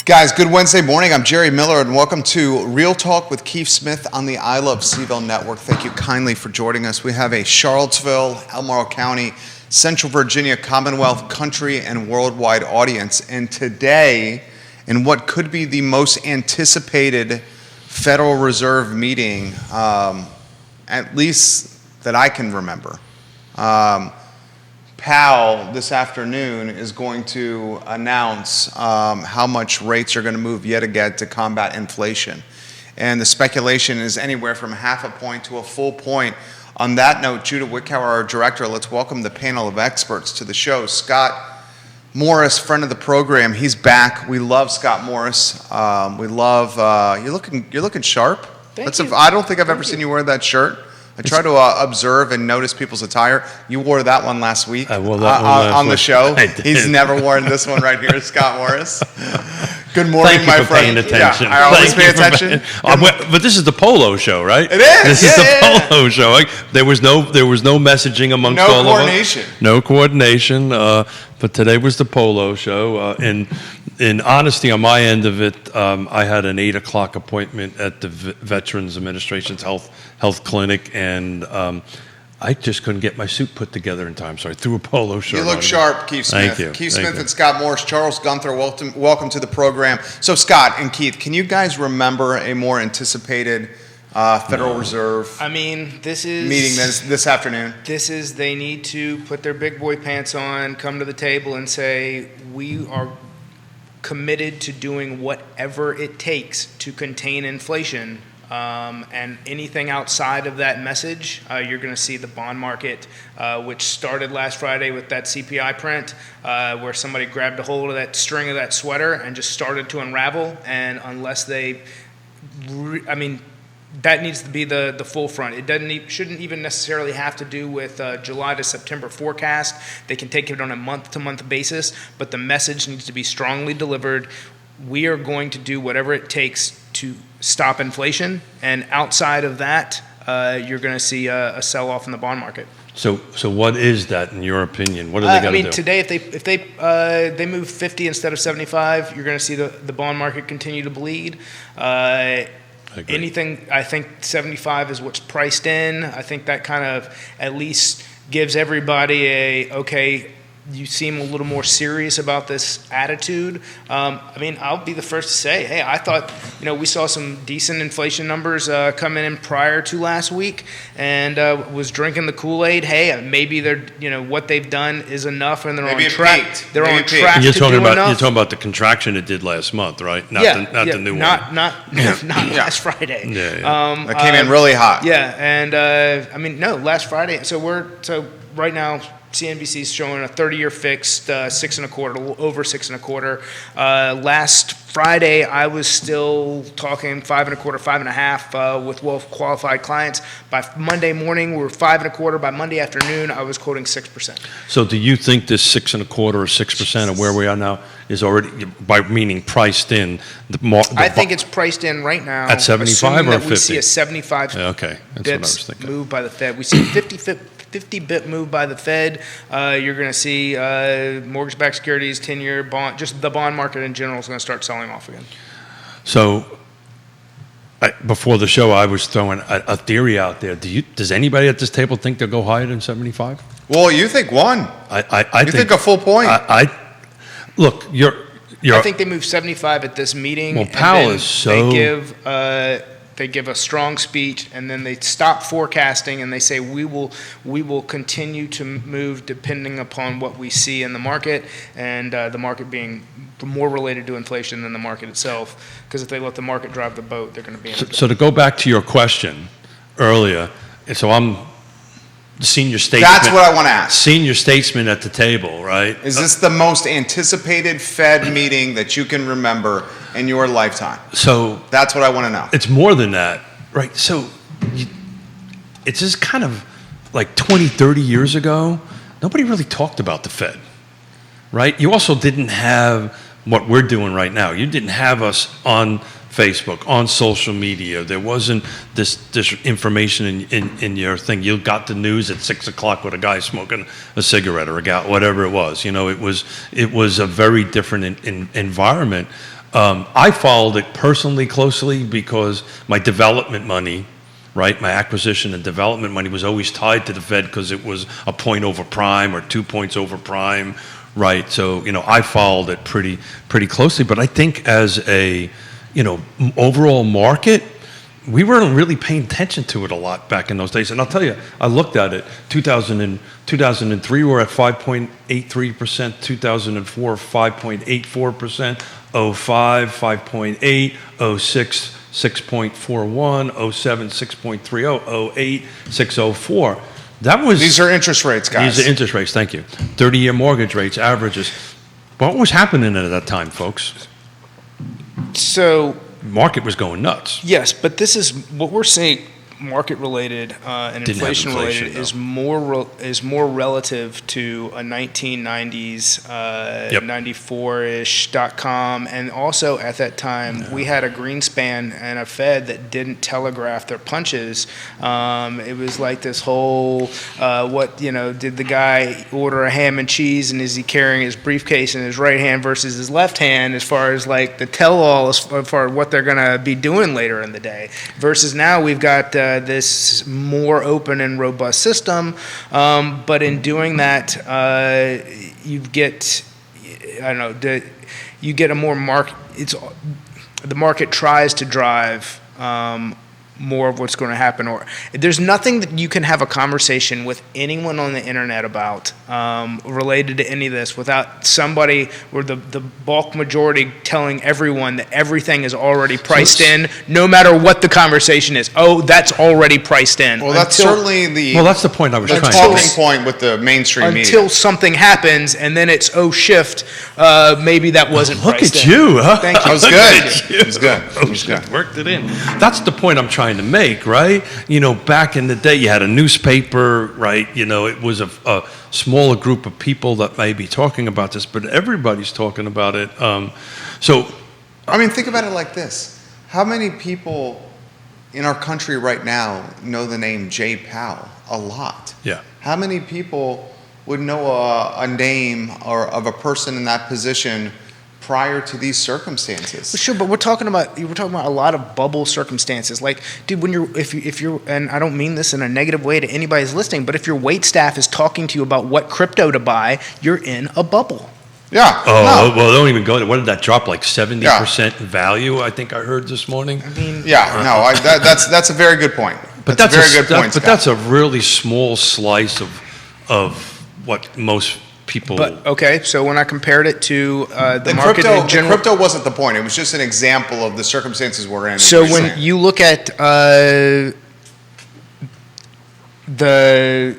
Guys, good Wednesday morning. I'm Jerry Miller, and welcome to Real Talk with Keith Smith on the I Love CVille Network. Thank you kindly for joining us. We have a Charlottesville, Albemarle County, Central Virginia, Commonwealth, country, and worldwide audience. And today, in what could be the most anticipated Federal Reserve meeting, at least that I can remember, Powell this afternoon is going to announce how much rates are going to move yet again to combat inflation. And the speculation is anywhere from half a point to a full point. On that note, Judah Wickower, our director, let's welcome the panel of experts to the show. Scott Morris, friend of the program, he's back. We love Scott Morris. We love, you're looking sharp. Thank you. I don't think I've ever seen you wear that shirt. I try to observe and notice people's attire. You wore that one last week I wore that one last on the week. show. I did. He's never worn this one right here, Scott Morris. Good morning, Thank you my for friend. paying attention. Yeah, I always Thank pay you for attention. but this is the polo show, right? It is. This is the polo show. There was no messaging amongst No all coordination. of us. No coordination. But today was the polo show. In honesty, on my end of it, I had an 8 o'clock appointment at the Veterans Administration's health clinic, and I just couldn't get my suit put together in time, so I threw a polo shirt on. You look sharp, Keith Smith. Thank you. Keith Thank Smith you. and Scott Morris. Charles Gunther, welcome to the program. So, Scott and Keith, can you guys remember a more anticipated Federal Reserve meeting this afternoon? This is, they need to put their big boy pants on, come to the table and say, we are committed to doing whatever it takes to contain inflation. And anything outside of that message, you're going to see the bond market, which started last Friday with that CPI print, where somebody grabbed a hold of that string of that sweater and just started to unravel. And unless that needs to be the full front. It shouldn't even necessarily have to do with July to September forecast. They can take it on a month-to-month basis, but the message needs to be strongly delivered. We are going to do whatever it takes to stop inflation, and outside of that, you're going to see a sell-off in the bond market. So what is that in your opinion? What are they going to do? Today, if they move 50 instead of 75, you're going to see the bond market continue to bleed. Anything, I think 75 is what's priced in. I think that kind of at least gives everybody okay, you seem a little more serious about this attitude. I'll be the first to say, hey, I thought, we saw some decent inflation numbers coming in prior to last week, and was drinking the Kool-Aid. Hey, maybe they're, what they've done is enough, and they're on track. They're on track to do enough. You're talking about the contraction it did last month, right? Not the new one. Not last Friday. Yeah. That came in really hot. Yeah, and no, last Friday. So right now, CNBC is showing a 30-year fixed 6.25, a little over 6.25. Last Friday, I was still talking 5.25, 5.5 with well-qualified clients. By Monday morning, we were 5.25. By Monday afternoon, I was quoting 6%. So, do you think this 6.25 or 6% of where we are now is already, by meaning priced in? I think it's priced in right now at 75 or 50. We see a 75 okay, that's what I was thinking. Move by the Fed. We see a 50 bip move by the Fed. You're going to see mortgage-backed securities, 10-year bond, just the bond market in general is going to start selling off again. So, before the show, I was throwing a theory out there. Does anybody at this table think they'll go higher than 75? Well, you think one. I think a full point. Look, I think they move 75 at this meeting. Well, Powell is so. They give a strong speech, and then they stop forecasting, and they say we will continue to move depending upon what we see in the market, and the market being more related to inflation than the market itself. Because if they let the market drive the boat, they're going to be in So to go back to your question earlier, so I'm the senior statesman. That's what I want to ask. Senior statesman at the table, right? Is this the most anticipated Fed meeting that you can remember in your lifetime? So that's what I want to know. It's more than that, right? So it's just kind of like 20, 30 years ago, nobody really talked about the Fed, right? You also didn't have what we're doing right now. You didn't have us on Facebook, on social media. There wasn't this information in your thing. You got the news at 6 o'clock with a guy smoking a cigarette or a gal, whatever it was. It was a very different environment. I followed it personally closely because my development money, right, my acquisition and development money was always tied to the Fed because it was a point over prime or 2 points over prime, right? So, I followed it pretty closely. But I think as a, overall market, we weren't really paying attention to it a lot back in those days. And I'll tell you, I looked at it. 2003, we were at 5.83%. 2004, 5.84%. 05, 5.8. 06, 6.41. 07, 6.30. 08, 6.04. These are interest rates, guys. These are interest rates, thank you. 30-year mortgage rates, averages. What was happening at that time, folks? So Market was going nuts. yes, but this is what we're seeing. Market related and Didn't have inflation related inflation, is more relative to a 1990s 94ish .com, and also at that time we had a Greenspan and a Fed that didn't telegraph their punches. It was like this whole did the guy order a ham and cheese, and is he carrying his briefcase in his right hand versus his left hand, as far as like the tell-all as far as what they're going to be doing later in the day, versus now we've got this more open and robust system, but in doing that, you get a more the market tries to drive more of what's going to happen. Or there's nothing that you can have a conversation with anyone on the internet about related to any of this without somebody or the bulk majority telling everyone that everything is already priced in, no matter what the conversation is. Oh, that's already priced in. Well, that's certainly that's the point I was trying to talking make. point with the mainstream media. Until something happens, and then it's shift. Maybe that wasn't Look priced at in. you, huh? Thank you. That was Look good. at you. It was good. It was Shift good. worked it in. That's the point I'm trying to make, right? Back in the day, you had a newspaper, right? It was a smaller group of people that may be talking about this, but everybody's talking about it. Think about it like this. How many people in our country right now know the name Jay Powell? A lot. Yeah. How many people would know a name or of a person in that position prior to these circumstances? Sure, but we're talking about a lot of bubble circumstances. Like, dude, if you're, and I don't mean this in a negative way to anybody's listening, but if your wait staff is talking to you about what crypto to buy, you're in a bubble. Yeah. Oh, well, don't even go there. What did that drop, like 70% in value, I think I heard this morning? That's a very good point. But that's a very good point, But Scott. that's a really small slice of what most people... But okay, so when I compared it to the The market in general, crypto wasn't the point. It was just an example of the circumstances we're in. so when you look at the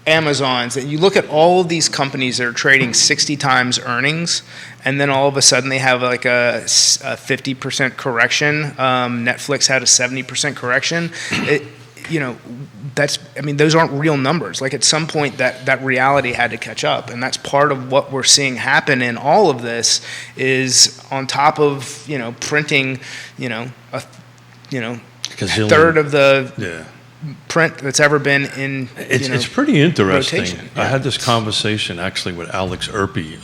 Amazons, and you look at all of these companies that are trading 60 times earnings, and then all of a sudden they have like a 50% correction. Netflix had a 70% correction. Those aren't real numbers. Like, at some point that reality had to catch up, and that's part of what we're seeing happen in all of this. Is on top of printing a third of the print that's ever been in. It's pretty interesting. rotation. I had this conversation actually with Alex Erpy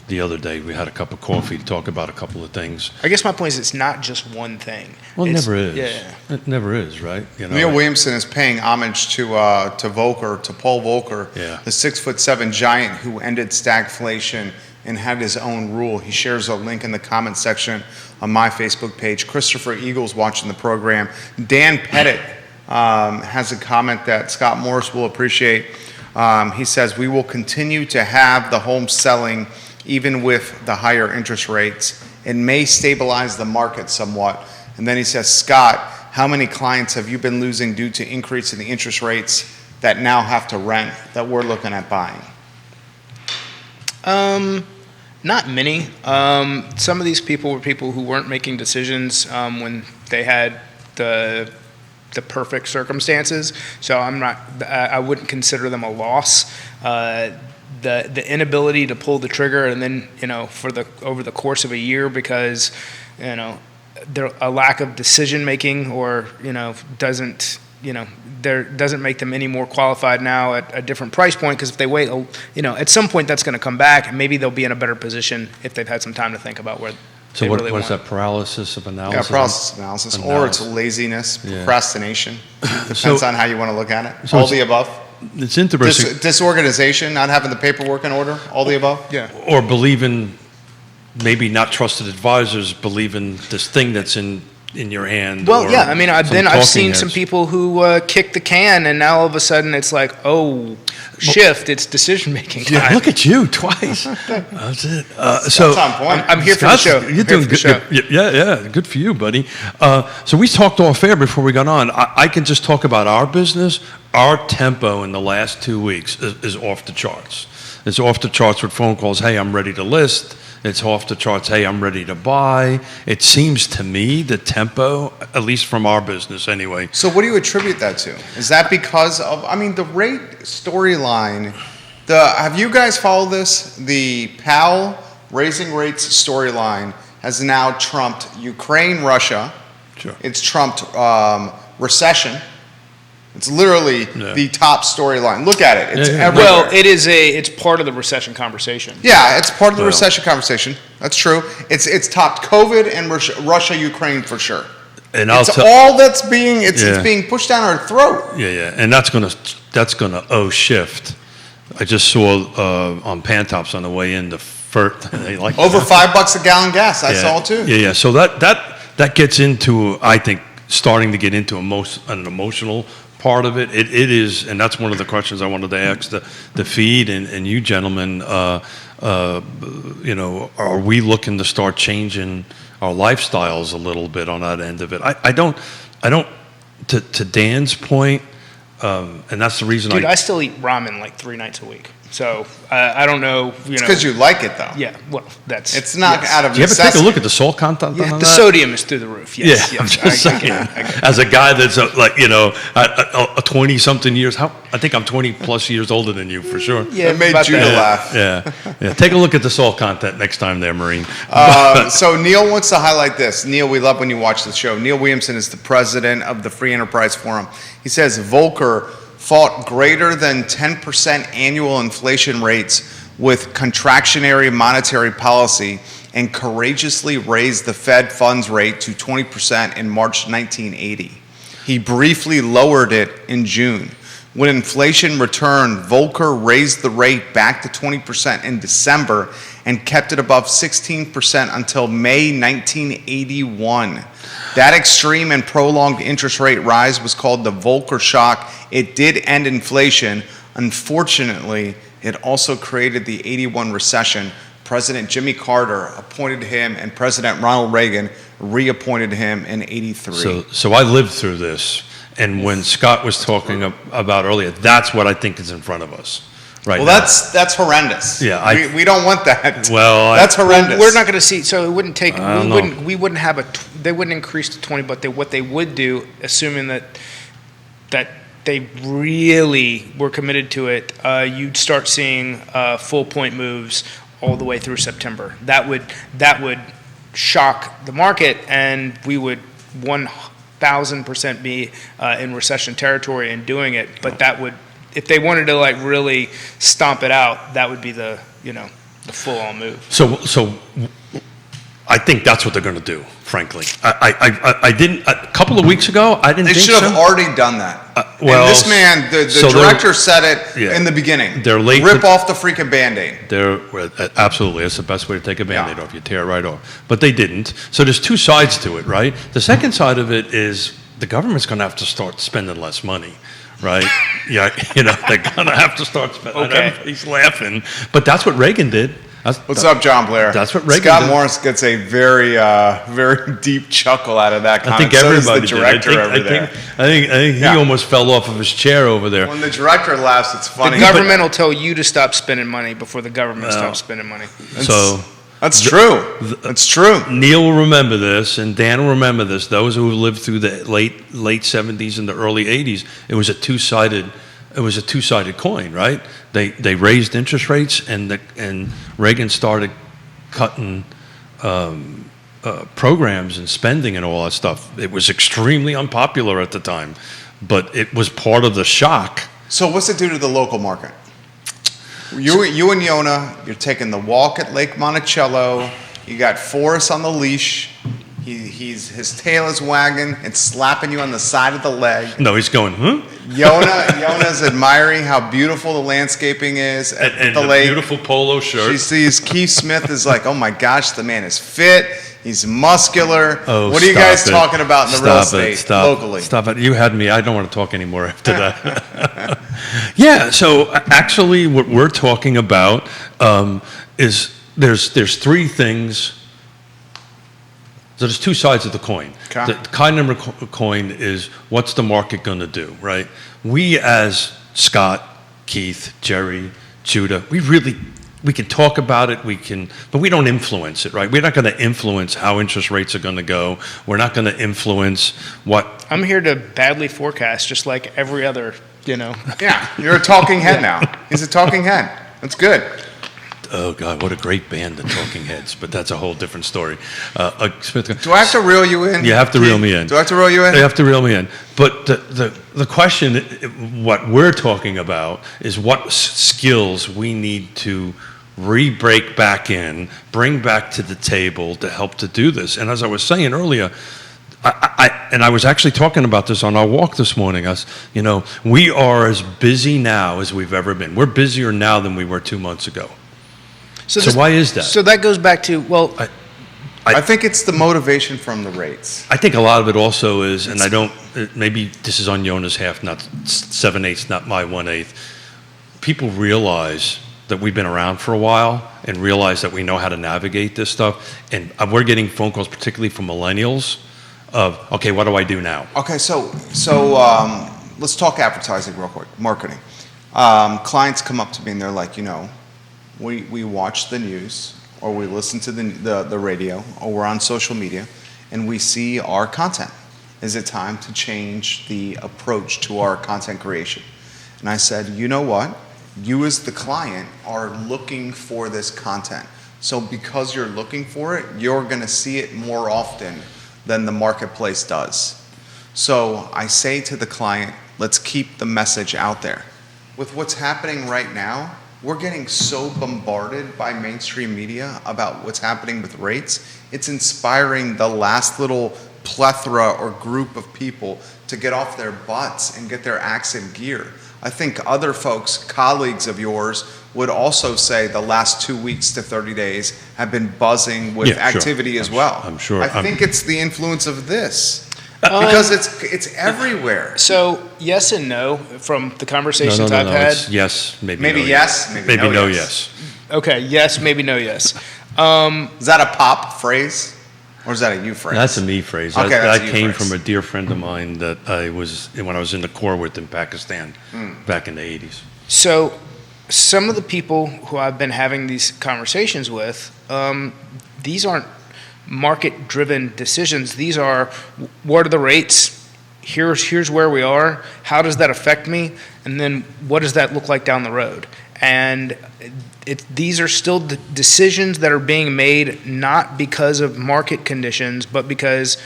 the other day. We had a cup of coffee to talk about a couple of things. I guess my point is it's not just one thing. Well, it never is. Yeah. It never is, right? Neil Williamson is paying homage to Volcker, to Paul Volcker, the 6'7" giant who ended stagflation and had his own rule. He shares a link in the comment section on my Facebook page. Christopher Eagles watching the program. Dan Pettit has a comment that Scott Morris will appreciate. He says, "We will continue to have the home selling even with the higher interest rates. It may stabilize the market somewhat." And then he says, "Scott, how many clients have you been losing due to increase in the interest rates that now have to rent that we're looking at buying?" Not many. Some of these people were people who weren't making decisions when they had the perfect circumstances. So I wouldn't consider them a loss. The inability to pull the trigger, and then over the course of a year, because there a lack of decision making, or doesn't there doesn't make them any more qualified now at a different price point, because if they wait, at some point that's going to come back, and maybe they'll be in a better position if they've had some time to think about where So they what, really what is want. that, paralysis of Yeah, analysis? process analysis, or it's laziness, procrastination. Depends So- on how you want to look at it. So All it's- the above. It's interesting. Disorganization, not having the paperwork in order. All the above. Yeah. Or believing, maybe not trusted advisors, believing this thing that's in your hand. Well, or yeah, I mean, I've some seen talking some heads. people who kick the can, and now all of a sudden it's like, oh, shift, it's decision-making Yeah, time. look at you twice. That's it. So That's on point. I'm here for the show. You're doing good. Yeah, good for you, buddy. So we talked off air before we got on. I can just talk about our business. Our tempo in the last 2 weeks is off the charts. It's off the charts with phone calls. Hey, I'm ready to list. It's off the charts. Hey, I'm ready to buy. It seems to me the tempo, at least from our business anyway. So what do you attribute that to? Is that because of, the rate storyline, have you guys followed this? The Powell raising rates storyline has now trumped Ukraine, Russia. Sure. It's trumped recession. It's literally the top storyline. Look at it. It's everywhere. Well, it's part of the recession conversation. Yeah, it's part of the recession conversation. That's true. It's topped COVID and Russia, Ukraine for sure. And It's all that's being it's being pushed down our throat. Yeah, and that's gonna shift. I just saw on Pantops on the way in the first. They like Over $5 a gallon gas. I saw it too. Yeah. So that gets into, I think, starting to get into an emotional part of it. It is, and that's one of the questions I wanted to ask the feed and you gentlemen. Are we looking to start changing our lifestyles a little bit on that end of it? I don't. To Dan's point, and that's the reason. Dude, I still eat ramen like 3 nights a week. So I don't know. It's because you like it though. Yeah, well, that's. It's not out of Do you ever necessity. take a look at the salt content Yeah, on the that? sodium is through the roof. Yes, Yeah, I'm yes. just I saying. get it. As a guy that's a 20-something years, I think I'm 20 plus years older than you for sure. Yeah, It made about Judah that. laugh. Yeah. Take a look at the salt content next time there, Marine. So Neil wants to highlight this. Neil, we love when you watch the show. Neil Williamson is the president of the Free Enterprise Forum. He says Volcker fought greater than 10% annual inflation rates with contractionary monetary policy and courageously raised the Fed funds rate to 20% in March 1980. He briefly lowered it in June. When inflation returned, Volcker raised the rate back to 20% in December and kept it above 16% until May 1981. That extreme and prolonged interest rate rise was called the Volcker shock. It did end inflation. Unfortunately, it also created the 81 recession. President Jimmy Carter appointed him, and President Ronald Reagan reappointed him in 83. So I lived through this, and when Scott was talking about earlier, that's what I think is in front of us right Well, now. that's horrendous. Yeah, we don't want that. Well, that's horrendous. We're not going to see. So it wouldn't take. I don't know. We wouldn't have they wouldn't increase to 20, but what they would do, assuming that they really were committed to it, you'd start seeing full point moves all the way through September. That would shock the market, and we would 1,000% be in recession territory and doing it. But that would, if they wanted to like really stomp it out, that would be the full on move. So I think that's what they're going to do, frankly. I didn't, a couple of weeks ago, I didn't They think should have so. already done that. well, and this man, the so director said it Yeah. in the beginning. They're late Rip to- off the freaking Band-Aid. Absolutely, that's the best way to take a Band-Aid Yeah. off. You tear it right off. But they didn't. So there's two sides to it, right? The second side of it is the government's going to have to start spending less money, right? Yeah, they're going to have to start spending. Okay. He's laughing, but that's what Reagan did. What's up, John Blair? That's what Reagan Scott did. Morris gets a very, very deep chuckle out of that I comment. think everybody so does the director did. over there. I think he Yeah. almost fell off of his chair over there. When the director laughs, it's funny. The government will tell you to stop spending money before the government stops spending money. So That's true. That's true. Neil will remember this, and Dan will remember this. Those who lived through the late 70s and the early 80s, it was a two-sided coin, right? They raised interest rates, and Reagan started cutting programs and spending and all that stuff. It was extremely unpopular at the time, but it was part of the shock. So what's it do to the local market? You and Yonna, you're taking the walk at Lake Monticello. You got Forrest on the leash. His tail is wagging and slapping you on the side of the leg. No, he's going, huh? Yona's admiring how beautiful the landscaping is at And the the lake. beautiful polo shirt. She sees Keith Smith is like, oh my gosh, the man is fit. He's muscular. Oh, what are you stop guys it. talking about in the real estate locally? Stop it. You had me. I don't want to talk anymore after that. Yeah, so actually what we're talking about is there's three things. So there's two sides of the coin. Okay. The kind number coin is what's the market going to do, right? We as Scott, Keith, Jerry, Judah, we can talk about it, but we don't influence it, right? We're not going to influence how interest rates are going to go. We're not going to influence what. I'm here to badly forecast, just like every other, Yeah, you're a talking head now. He's a talking head. That's good. Oh God, what a great band, the Talking Heads! But that's a whole different story. Smith, Do I have to reel you in? You have to reel me in. Do I have to reel you in? They have to reel me in. But the question, what we're talking about, is what skills we need to re-break back in, bring back to the table to help to do this. And as I was saying earlier, I was actually talking about this on our walk this morning. We are as busy now as we've ever been. We're busier now than we were 2 months ago. So why is that? So that goes back to, I think it's the motivation from the rates. I think a lot of it also is, and maybe this is on Yonna's half, not 7/8, not my 1/8. People realize that we've been around for a while and realize that we know how to navigate this stuff. And we're getting phone calls, particularly from millennials, of, okay, what do I do now? Okay, so let's talk advertising real quick, marketing. Clients come up to me and they're like, we watch the news, or we listen to the radio, or we're on social media, and we see our content. Is it time to change the approach to our content creation? And I said, you know what? You as the client are looking for this content. So because you're looking for it, you're going to see it more often than the marketplace does. So I say to the client, let's keep the message out there. With what's happening right now, we're getting so bombarded by mainstream media about what's happening with rates. It's inspiring the last little plethora or group of people to get off their butts and get their acts in gear. I think other folks, colleagues of yours, would also say the last 2 weeks to 30 days have been buzzing with activity as well. I'm sure. I think it's the influence of this. Because it's everywhere. So yes and no from the conversations I've had. It's yes, maybe Maybe no, yes, maybe no yes. Okay, yes, maybe no, yes. Is that a pop phrase? Or is that a you phrase? That's a me phrase. Okay, that's a that you came phrase. from a dear friend of mine that when I was in the Corps with in Pakistan back in the 80s. So some of the people who I've been having these conversations with, these aren't market-driven decisions. These are, what are the rates? Here's where we are. How does that affect me? And then what does that look like down the road? And these are still decisions that are being made not because of market conditions, but because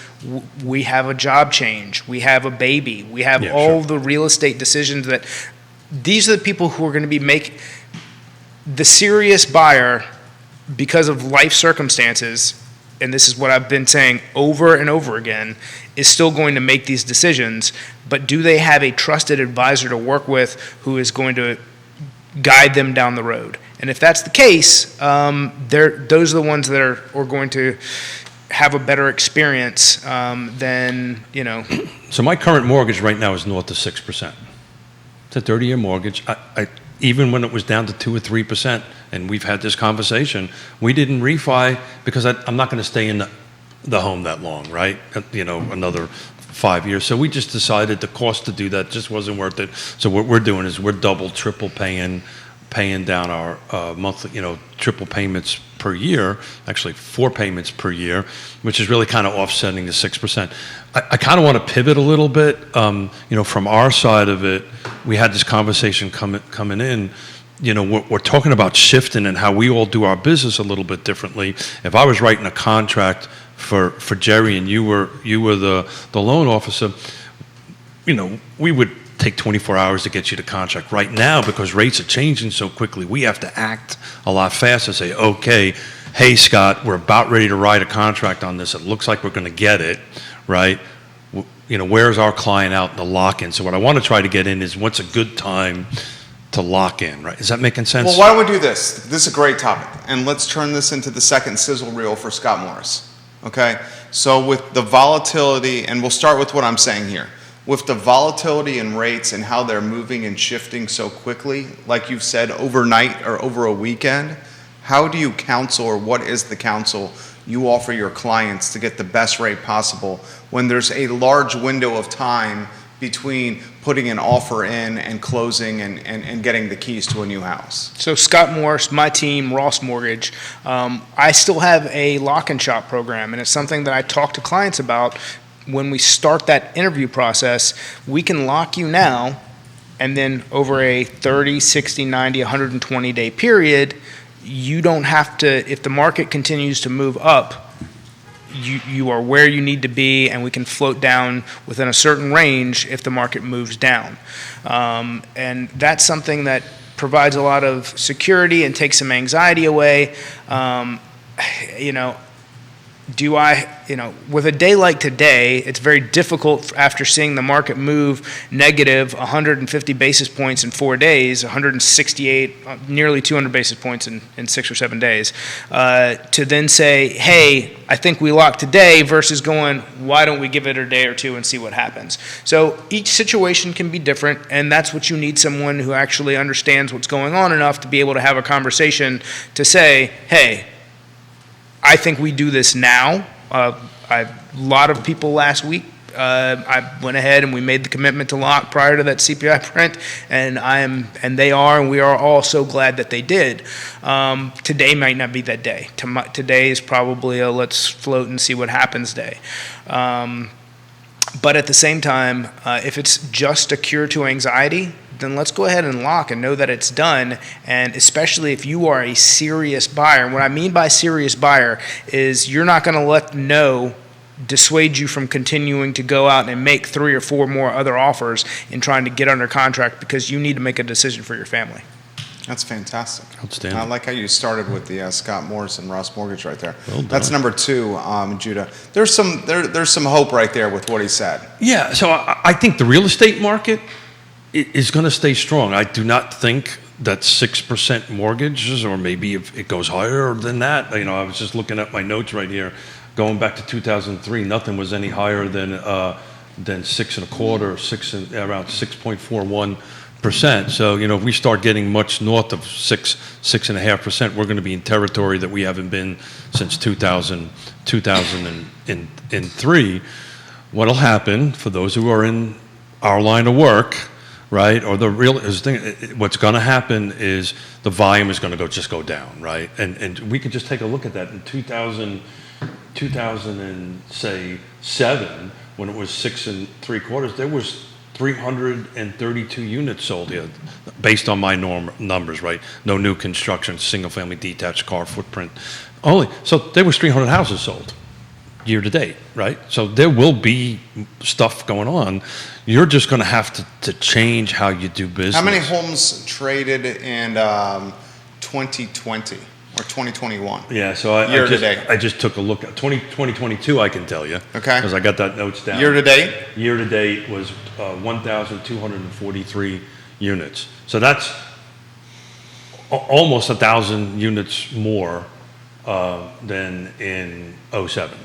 we have a job change, we have a baby, we have the real estate decisions that these are the people who are going to be making the serious buyer because of life circumstances. And this is what I've been saying over and over again, is still going to make these decisions, but do they have a trusted advisor to work with who is going to guide them down the road? And if that's the case, those are the ones that are going to have a better experience than. So my current mortgage right now is north of 6%. It's a 30-year mortgage. I even when it was down to 2 or 3%, and we've had this conversation, we didn't refi because I'm not going to stay in the home that long, right? Another 5 years. So we just decided the cost to do that just wasn't worth it. So what we're doing is we're double, triple paying down our monthly, triple payments per year, actually 4 payments per year, which is really kind of offsetting the 6%. I kind of want to pivot a little bit. From our side of it, we had this conversation coming in. We're talking about shifting and how we all do our business a little bit differently. If I was writing a contract for Jerry and you were the loan officer, we would take 24 hours to get you the contract. Right now, because rates are changing so quickly, we have to act a lot faster, say, okay, hey, Scott, we're about ready to write a contract on this. It looks like we're going to get it, right? Where's our client out in the lock-in? So what I want to try to get in is what's a good time to lock in, right? Is that making sense? Well, why don't we do this? This is a great topic, and let's turn this into the second sizzle reel for Scott Morris, okay? So with the volatility, and we'll start with what I'm saying here. With the volatility in rates and how they're moving and shifting so quickly, like you've said, overnight or over a weekend, how do you counsel, or what is the counsel you offer your clients to get the best rate possible when there's a large window of time between putting an offer in and closing and getting the keys to a new house? So Scott Morris, my team, Ross Mortgage, I still have a lock and shop program, and it's something that I talk to clients about. When we start that interview process, we can lock you now, and then over a 30, 60, 90, 120-day period, you don't have to, if the market continues to move up, you are where you need to be, and we can float down within a certain range if the market moves down. And that's something that provides a lot of security and takes some anxiety away. With a day like today, it's very difficult after seeing the market move negative 150 basis points in 4 days, 168, nearly 200 basis points in 6 or 7 days, to then say, hey, I think we locked today, versus going, why don't we give it a day or two and see what happens? So each situation can be different, and that's what you need, someone who actually understands what's going on enough to be able to have a conversation to say, hey, I think we do this now. A lot of people last week, I went ahead and we made the commitment to lock prior to that CPI print, and we are all so glad that they did. Today might not be that day. Today is probably a let's float and see what happens day. But at the same time, if it's just a cure to anxiety, then let's go ahead and lock and know that it's done. And especially if you are a serious buyer, and what I mean by serious buyer is you're not going to let no dissuade you from continuing to go out and make 3 or 4 more other offers in trying to get under contract, because you need to make a decision for your family. That's fantastic. Outstanding. I like how you started with the Scott Morris and Ross Mortgage right there. Well done. That's number 2, Judah. There's some hope right there with what he said. Yeah, so I think the real estate market is going to stay strong. I do not think that 6% mortgages, or maybe if it goes higher than that. I was just looking at my notes right here. Going back to 2003, nothing was any higher than 6.25, around 6.41%. So if we start getting much north of 6.5%, we're going to be in territory that we haven't been since 2003. What'll happen for those who are in our line of work, right? Or what's going to happen is the volume is going to go down, right? And we could just take a look at that in 2007, when it was 6 3/4, there was 332 units sold here, based on my numbers, right? No new construction, single-family detached car footprint only. So there was 300 houses sold year to date, right? So there will be stuff going on. You're just going to have to change how you do business. How many homes traded in 2020 or 2021? Yeah, so year to date. I just took a look at 2022. I can tell you, okay, because I got that notes down. Year to date. Year to date was 1,243 units. So that's almost 1,000 units more than in 07.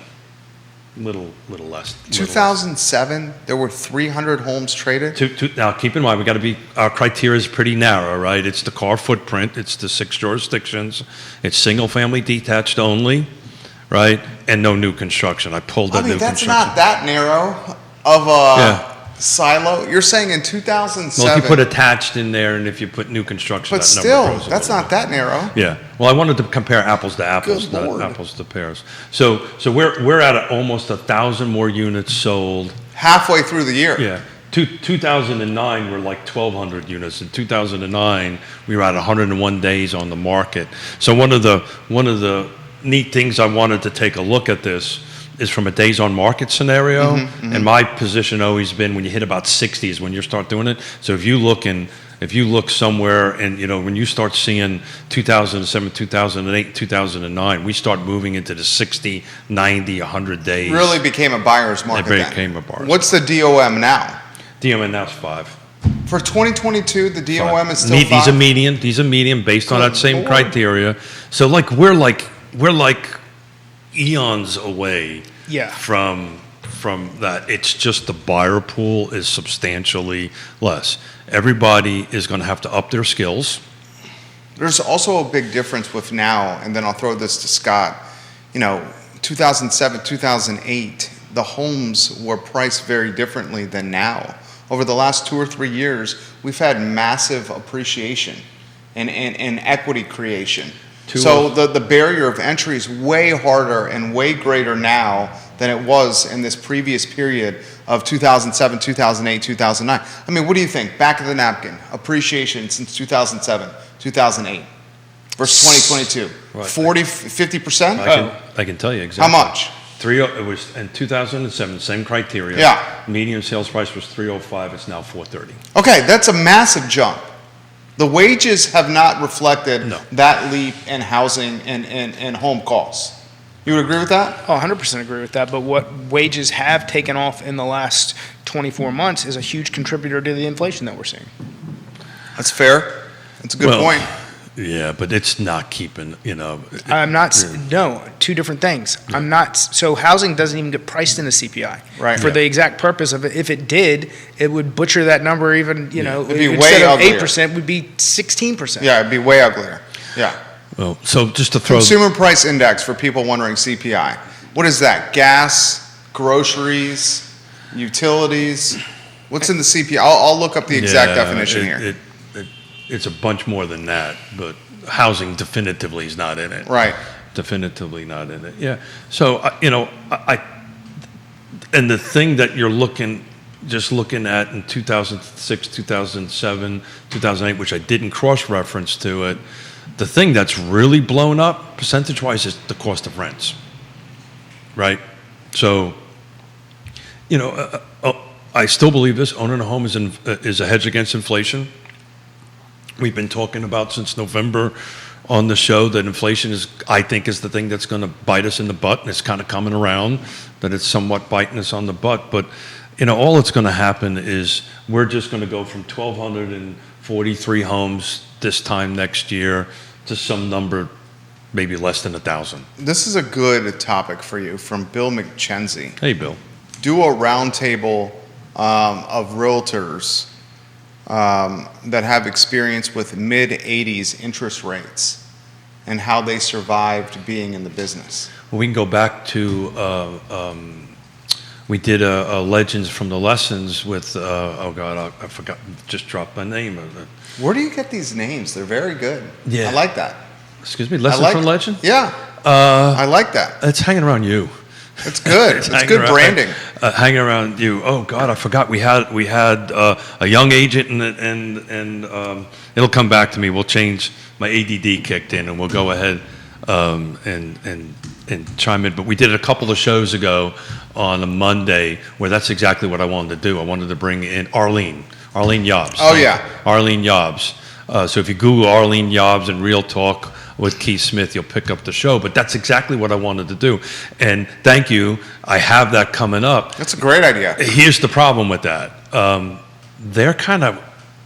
Little less. 2007, there were 300 homes traded. Now, keep in mind, our criteria is pretty narrow, right? It's the car footprint, it's the 6 jurisdictions, it's single-family detached only, right? And no new construction. I pulled that new construction. That's not that narrow of a silo. You're saying in 2007. Well, if you put attached in there, and if you put new construction, but that still, number grows that's not that narrow. Yeah. Well, I wanted to compare apples to apples, Good not Lord. apples to pears. So we're at almost 1,000 more units sold Halfway through the year. Yeah. 2009 were like 1,200 units. In 2009, we were at 101 days on the market. So one of the neat things I wanted to take a look at this is from a days on market scenario, and my position always been when you hit about 60 is when you start doing it. So if you look somewhere and, when you start seeing 2007, 2008, 2009, we start moving into the 60, 90, 100 days. Really became a buyer's market It then. became a buyer's What's the DOM now? DOM now is 5. For 2022, the DOM Five. is still 5? These are median based on Good that same Lord. criteria. So we're like eons away Yeah. from that. It's just the buyer pool is substantially less. Everybody is going to have to up their skills. There's also a big difference with now, and then I'll throw this to Scott. 2007, 2008, the homes were priced very differently than now. Over the last 2 or 3 years, we've had massive appreciation and equity creation. So the barrier of entry is way harder and way greater now than it was in this previous period of 2007, 2008, 2009. I mean, what do you think? Back of the napkin, appreciation since 2007, 2008 versus 2022. Right. 40, 50%? I can tell you exactly. How much? It was in 2007, same criteria. Yeah. Median sales price was 305. It's now 430. Okay, that's a massive jump. The wages have not reflected No. that leap in housing and home costs. You would agree with that? Oh, 100% agree with that. But what wages have taken off in the last 24 months is a huge contributor to the inflation that we're seeing. That's fair. That's a good Well, point. Yeah, but it's not keeping. I'm not, no, two different things. I'm not, so housing doesn't even get priced in the CPI. Right. For Yeah. the exact purpose of it. If it did, it would butcher that number even, It'd be way instead of uglier. 8%, would be 16%. Yeah, it'd be way uglier. Yeah. Well, so just to throw. Consumer Price Index, for people wondering, CPI. What is that? Gas, groceries, utilities? What's in the CPI? I'll look up the exact definition here. It's a bunch more than that, but housing definitively is not in it. Right. Definitively not in it. Yeah. So and the thing that you're looking at in 2006, 2007, 2008, which I didn't cross-reference to it, the thing that's really blown up percentage-wise is the cost of rents, right? So, I still believe this: owning a home is a hedge against inflation. We've been talking about since November on the show that inflation I think is the thing that's going to bite us in the butt, and it's kind of coming around that it's somewhat biting us on the butt. But all that's going to happen is we're just going to go from 1,243 homes this time next year to some number maybe less than 1,000. This is a good topic for you from Bill McChenzie. Hey, Bill. Do a roundtable of realtors that have experience with mid-80s interest rates and how they survived being in the business. Well, we can go back to, we did a Legends from the Lessons with, I forgot, just dropped my name. Where do you get these names? They're very good. Yeah. I like that. Excuse me, Lessons from Legend? Yeah. I like that. It's hanging around you. It's good. It's good branding. Hanging around you. Oh God, I forgot. We had a young agent, and it'll come back to me. We'll change. My ADD kicked in, and we'll go ahead and chime in. But we did it a couple of shows ago on a Monday where that's exactly what I wanted to do. I wanted to bring in Arlene Yobbs. Oh yeah, Arlene Yobbs. So if you Google Arlene Yobbs and Real Talk with Keith Smith, you'll pick up the show. But that's exactly what I wanted to do. And thank you. I have that coming up. That's a great idea. Here's the problem with that. They're kind of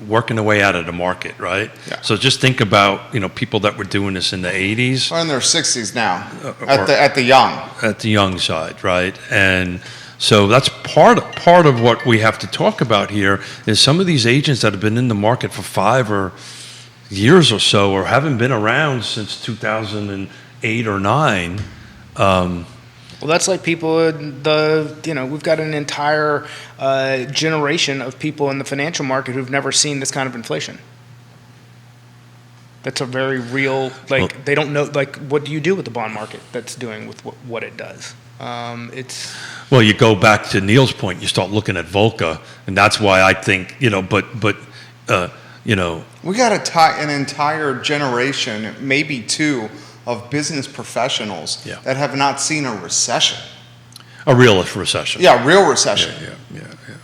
working their way out of the market, right? Yeah. So just think about, people that were doing this in the 80s. Or in their 60s now, at the young. At the young side, right? And so that's part of what we have to talk about here is some of these agents that have been in the market for 5 years or so, or haven't been around since 2008 or 9. Well, that's like people, we've got an entire generation of people in the financial market who've never seen this kind of inflation. That's a very real, they don't know, what do you do with the bond market that's doing with what it does? Well, you go back to Neil's point, you start looking at Volca, and that's why I think, we got an entire generation, maybe two, of business professionals that have not seen a recession. A real recession. Yeah, real recession. Yeah.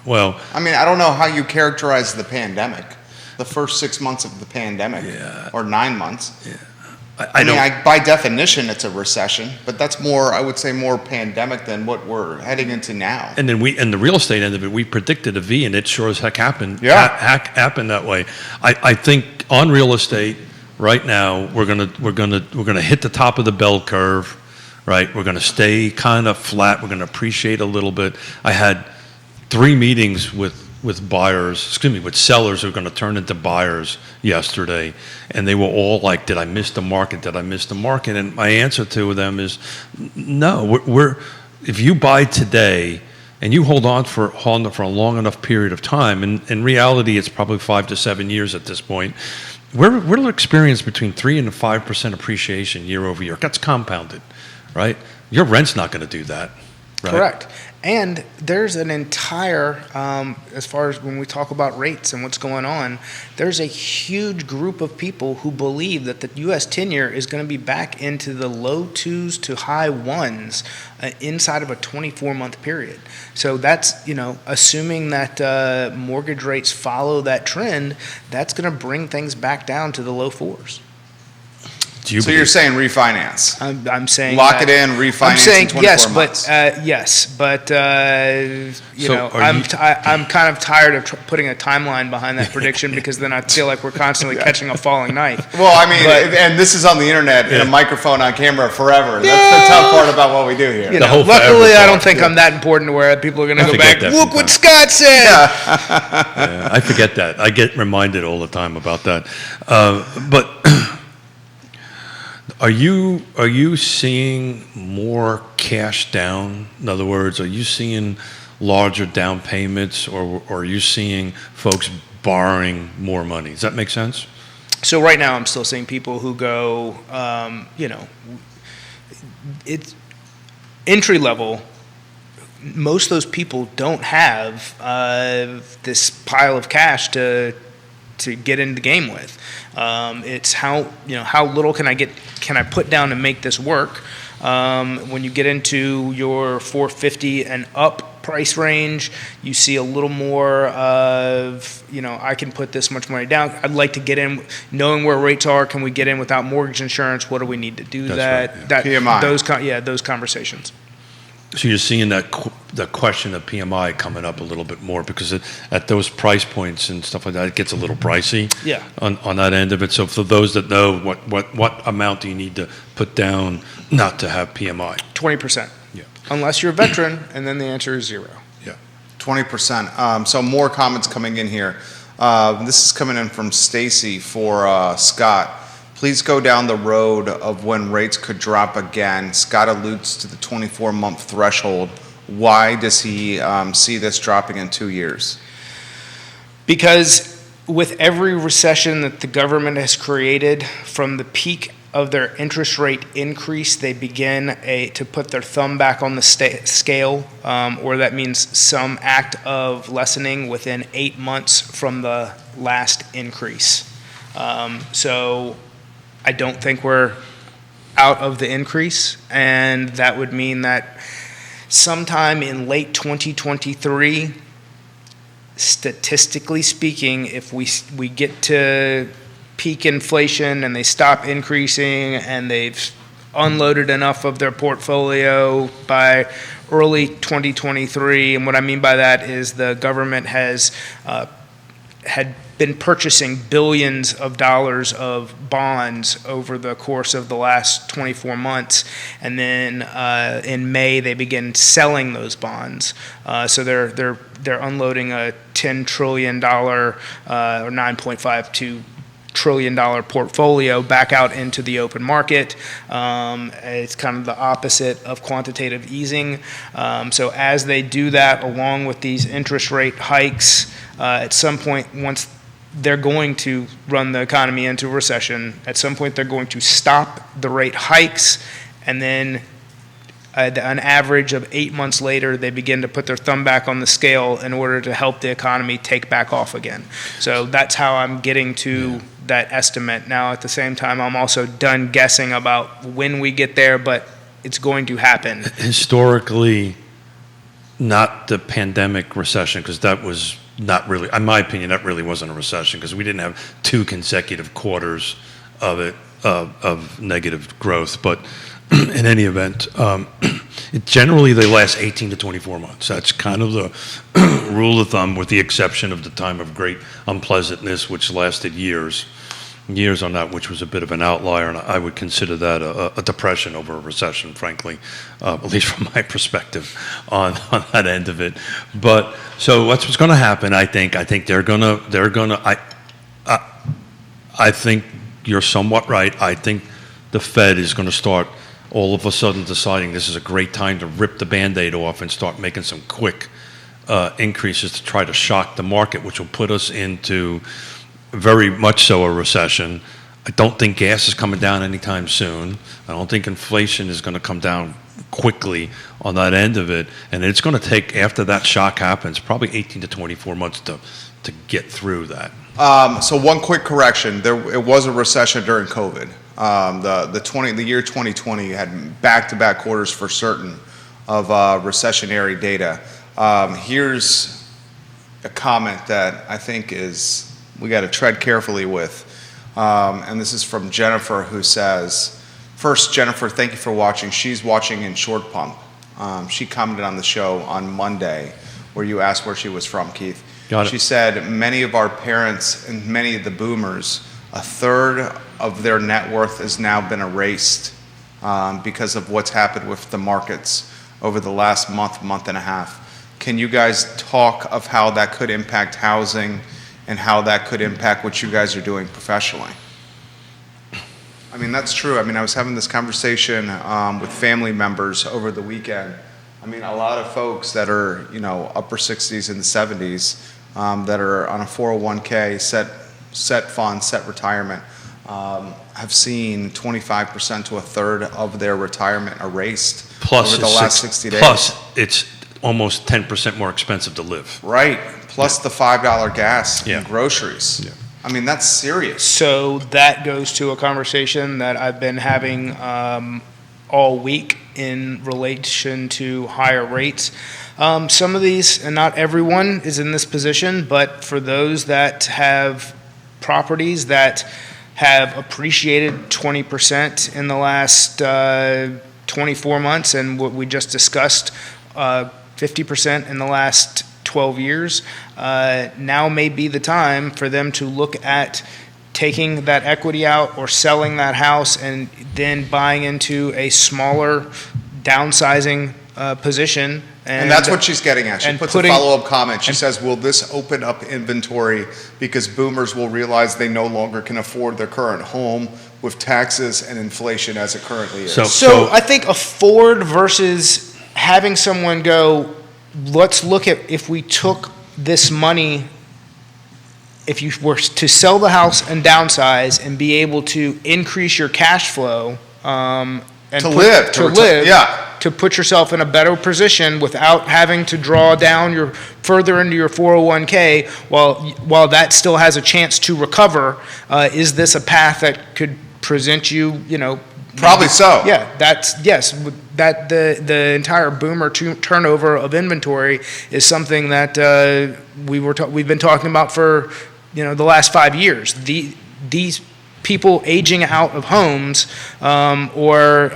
Well, I mean, I don't know how you characterize the pandemic, the first 6 months of the pandemic, or 9 months. I don't. By definition, it's a recession, but that's more, I would say, more pandemic than what we're heading into now. And then in the real estate end of it, we predicted a V, and it sure as heck happened. Yeah. Happened that way. I think on real estate right now, we're gonna hit the top of the bell curve, right? We're gonna stay kind of flat. We're gonna appreciate a little bit. I had 3 meetings with sellers who are going to turn into buyers yesterday, and they were all like, "Did I miss the market? Did I miss the market?" And my answer to them is, no. If you buy today and you hold on for a long enough period of time, and in reality, it's probably 5 to 7 years at this point. We'll experience between 3 and 5% appreciation year over year. That's compounded, right? Your rent's not going to do that. Right? Correct. And there's an entire, as far as when we talk about rates and what's going on, there's a huge group of people who believe that the U.S. 10-year is going to be back into the low 2s to high 1s inside of a 24-month period. So that's, assuming that mortgage rates follow that trend, that's going to bring things back down to the low 4s. So you're saying refinance? I'm saying lock it in, refinance. I'm saying in 24 months. I'm kind of tired of putting a timeline behind that prediction because then I feel like we're constantly catching a falling knife. Well, and this is on the internet in a microphone on camera forever. That's the tough part about what we do here. Luckily, I don't think I'm that important to where people are going to go back. Look what Scott said. Yeah, I forget that. I get reminded all the time about that. But. Are you seeing more cash down? In other words, are you seeing larger down payments, or are you seeing folks borrowing more money? Does that make sense? So right now, I'm still seeing people who go, it's entry level. Most of those people don't have this pile of cash to get into the game with. It's how little can I put down to make this work? When you get into your 450 and up price range, you see a little more of, I can put this much money down. I'd like to get in, knowing where rates are. Can we get in without mortgage insurance? What do we need to do? That's right, yeah. PMI. Those conversations. So you're seeing that question of PMI coming up a little bit more because at those price points and stuff like that, it gets a little pricey. Yeah. On that end of it. So for those that know, what amount do you need to put down not to have PMI? 20%. Yeah. Unless you're a veteran, and then the answer is 0. Yeah. 20%. So more comments coming in here. This is coming in from Stacy for Scott. Please go down the road of when rates could drop again. Scott alludes to the 24-month threshold. Why does he see this dropping in 2 years? Because with every recession that the government has created, from the peak of their interest rate increase, they begin to put their thumb back on the scale, or that means some act of lessening within 8 months from the last increase. So I don't think we're out of the increase, and that would mean that sometime in late 2023, statistically speaking, if we get to peak inflation and they stop increasing and they've unloaded enough of their portfolio by early 2023, and what I mean by that is the government has had been purchasing billions of dollars of bonds over the course of the last 24 months, and then in May they begin selling those bonds. So they're unloading a $10 trillion or $9.52 trillion portfolio back out into the open market. It's kind of the opposite of quantitative easing. So as they do that, along with these interest rate hikes, at some point, once they're going to run the economy into a recession, at some point they're going to stop the rate hikes, and then an average of 8 months later, they begin to put their thumb back on the scale in order to help the economy take back off again. So that's how I'm getting to that estimate. Now, at the same time, I'm also done guessing about when we get there, but it's going to happen. Historically, not the pandemic recession, because that was not really, in my opinion, that really wasn't a recession, because we didn't have 2 consecutive quarters of it, of negative growth. But in any event, generally they last 18 to 24 months. That's kind of the rule of thumb, with the exception of the time of great unpleasantness, which lasted years on that, which was a bit of an outlier, and I would consider that a depression over a recession, frankly, at least from my perspective on that end of it. But so what's going to happen? I think they're gonna. I think you're somewhat right. I think the Fed is going to start all of a sudden deciding this is a great time to rip the Band-Aid off and start making some quick increases to try to shock the market, which will put us into very much so a recession. I don't think gas is coming down anytime soon. I don't think inflation is going to come down quickly on that end of it. And it's going to take, after that shock happens, probably 18 to 24 months to get through that. So one quick correction: it was a recession during COVID. The year 2020 had back-to-back quarters for certain of recessionary data. Here's a comment that I think we got to tread carefully with, and this is from Jennifer, who says, first, Jennifer, thank you for watching. She's watching in Short Pump. She commented on the show on Monday where you asked where she was from, Keith. Got it. She said many of our parents and many of the boomers, a third of their net worth has now been erased because of what's happened with the markets over the last month and a half. Can you guys talk of how that could impact housing and how that could impact what you guys are doing professionally? I mean, that's true. I mean, I was having this conversation with family members over the weekend. I mean, a lot of folks that are, upper 60s and the 70s that are on a 401k, set fund, set retirement, have seen 25% to a third of their retirement erased over the last 60 days. Plus, it's almost 10% more expensive to live. Right. Plus the $5 gas Yeah. and groceries. Yeah. I mean, that's serious. So that goes to a conversation that I've been having all week in relation to higher rates. Some of these, and not everyone is in this position, but for those that have properties that have appreciated 20% in the last 24 months, and what we just discussed, 50% in the last 12 years, now may be the time for them to look at taking that equity out or selling that house and then buying into a smaller downsizing position. And that's what she's getting at. She and puts putting- a follow-up comment. She says, will this open up inventory because boomers will realize they no longer can afford their current home with taxes and inflation as it currently is? So I think afford versus having someone go, let's look at if we took this money, if you were to sell the house and downsize and be able to increase your cash flow, and to put yourself in a better position without having to draw down further into your 401k while that still has a chance to recover. Is this a path that could present you, Probably so. Yeah, that the entire boomer turnover of inventory is something that we've been talking about for the last 5 years. These people aging out of homes or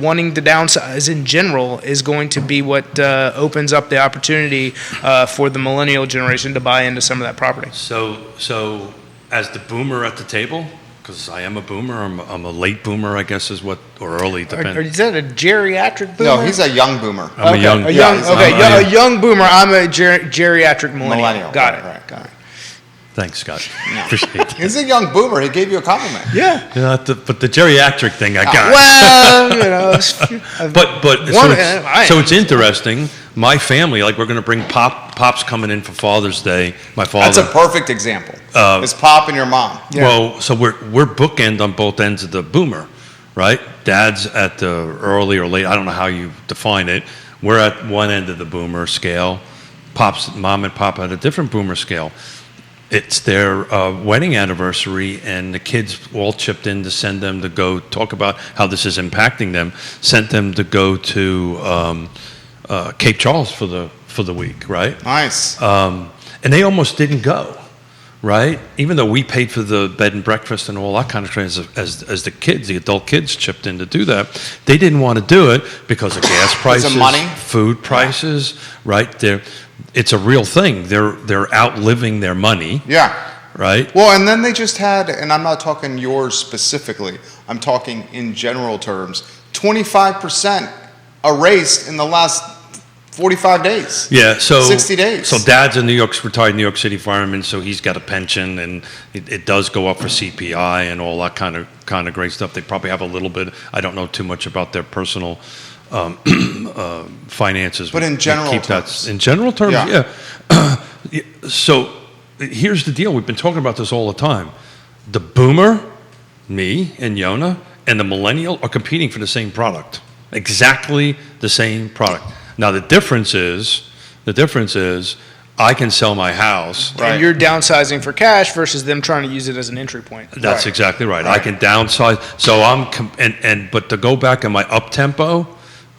wanting to downsize in general is going to be what opens up the opportunity for the millennial generation to buy into some of that property. So as the boomer at the table, because I am a boomer, I'm a late boomer, I guess, or early, depending. Is that a geriatric boomer? No, he's a young boomer. I'm a young boomer. I'm a geriatric millennial. Got it. Right. Got it. Thanks, Scott. Appreciate that. He's a young boomer. He gave you a compliment. Yeah. But the geriatric thing, I got. Well, So it's interesting. My family, like, we're going to bring Pop's coming in for Father's Day. My father. That's a perfect example. It's Pop and your mom. Yeah. Well, so we're bookend on both ends of the boomer, right? Dad's at the early or late. I don't know how you define it. We're at one end of the boomer scale. Mom and Pop at a different boomer scale. It's their wedding anniversary, and the kids all chipped in to send them to go talk about how this is impacting them. Sent them to go to Cape Charles for the week, right? Nice. And they almost didn't go, right? Even though we paid for the bed and breakfast and all that kind of thing, as the kids, the adult kids chipped in to do that, they didn't want to do it because of gas prices, money? food prices, right? It's a real thing. They're outliving their money, Yeah. right? Well, and then they just had, and I'm not talking yours specifically, I'm talking in general terms, 25% erased in the last 45 days. Yeah, so 60 days. So Dad's a retired New York City fireman, so he's got a pension, and it does go up for CPI and all that kind of great stuff. They probably have a little bit. I don't know too much about their personal finances. But in general terms. In general terms, Yeah. yeah. So here's the deal. We've been talking about this all the time. The boomer, me and Yonna, and the millennial are competing for the same product. Exactly the same product. Now the difference is I can sell my house. Right. And you're downsizing for cash versus them trying to use it as an entry point. That's Right. exactly right. I Right. can downsize. So but to go back on my up tempo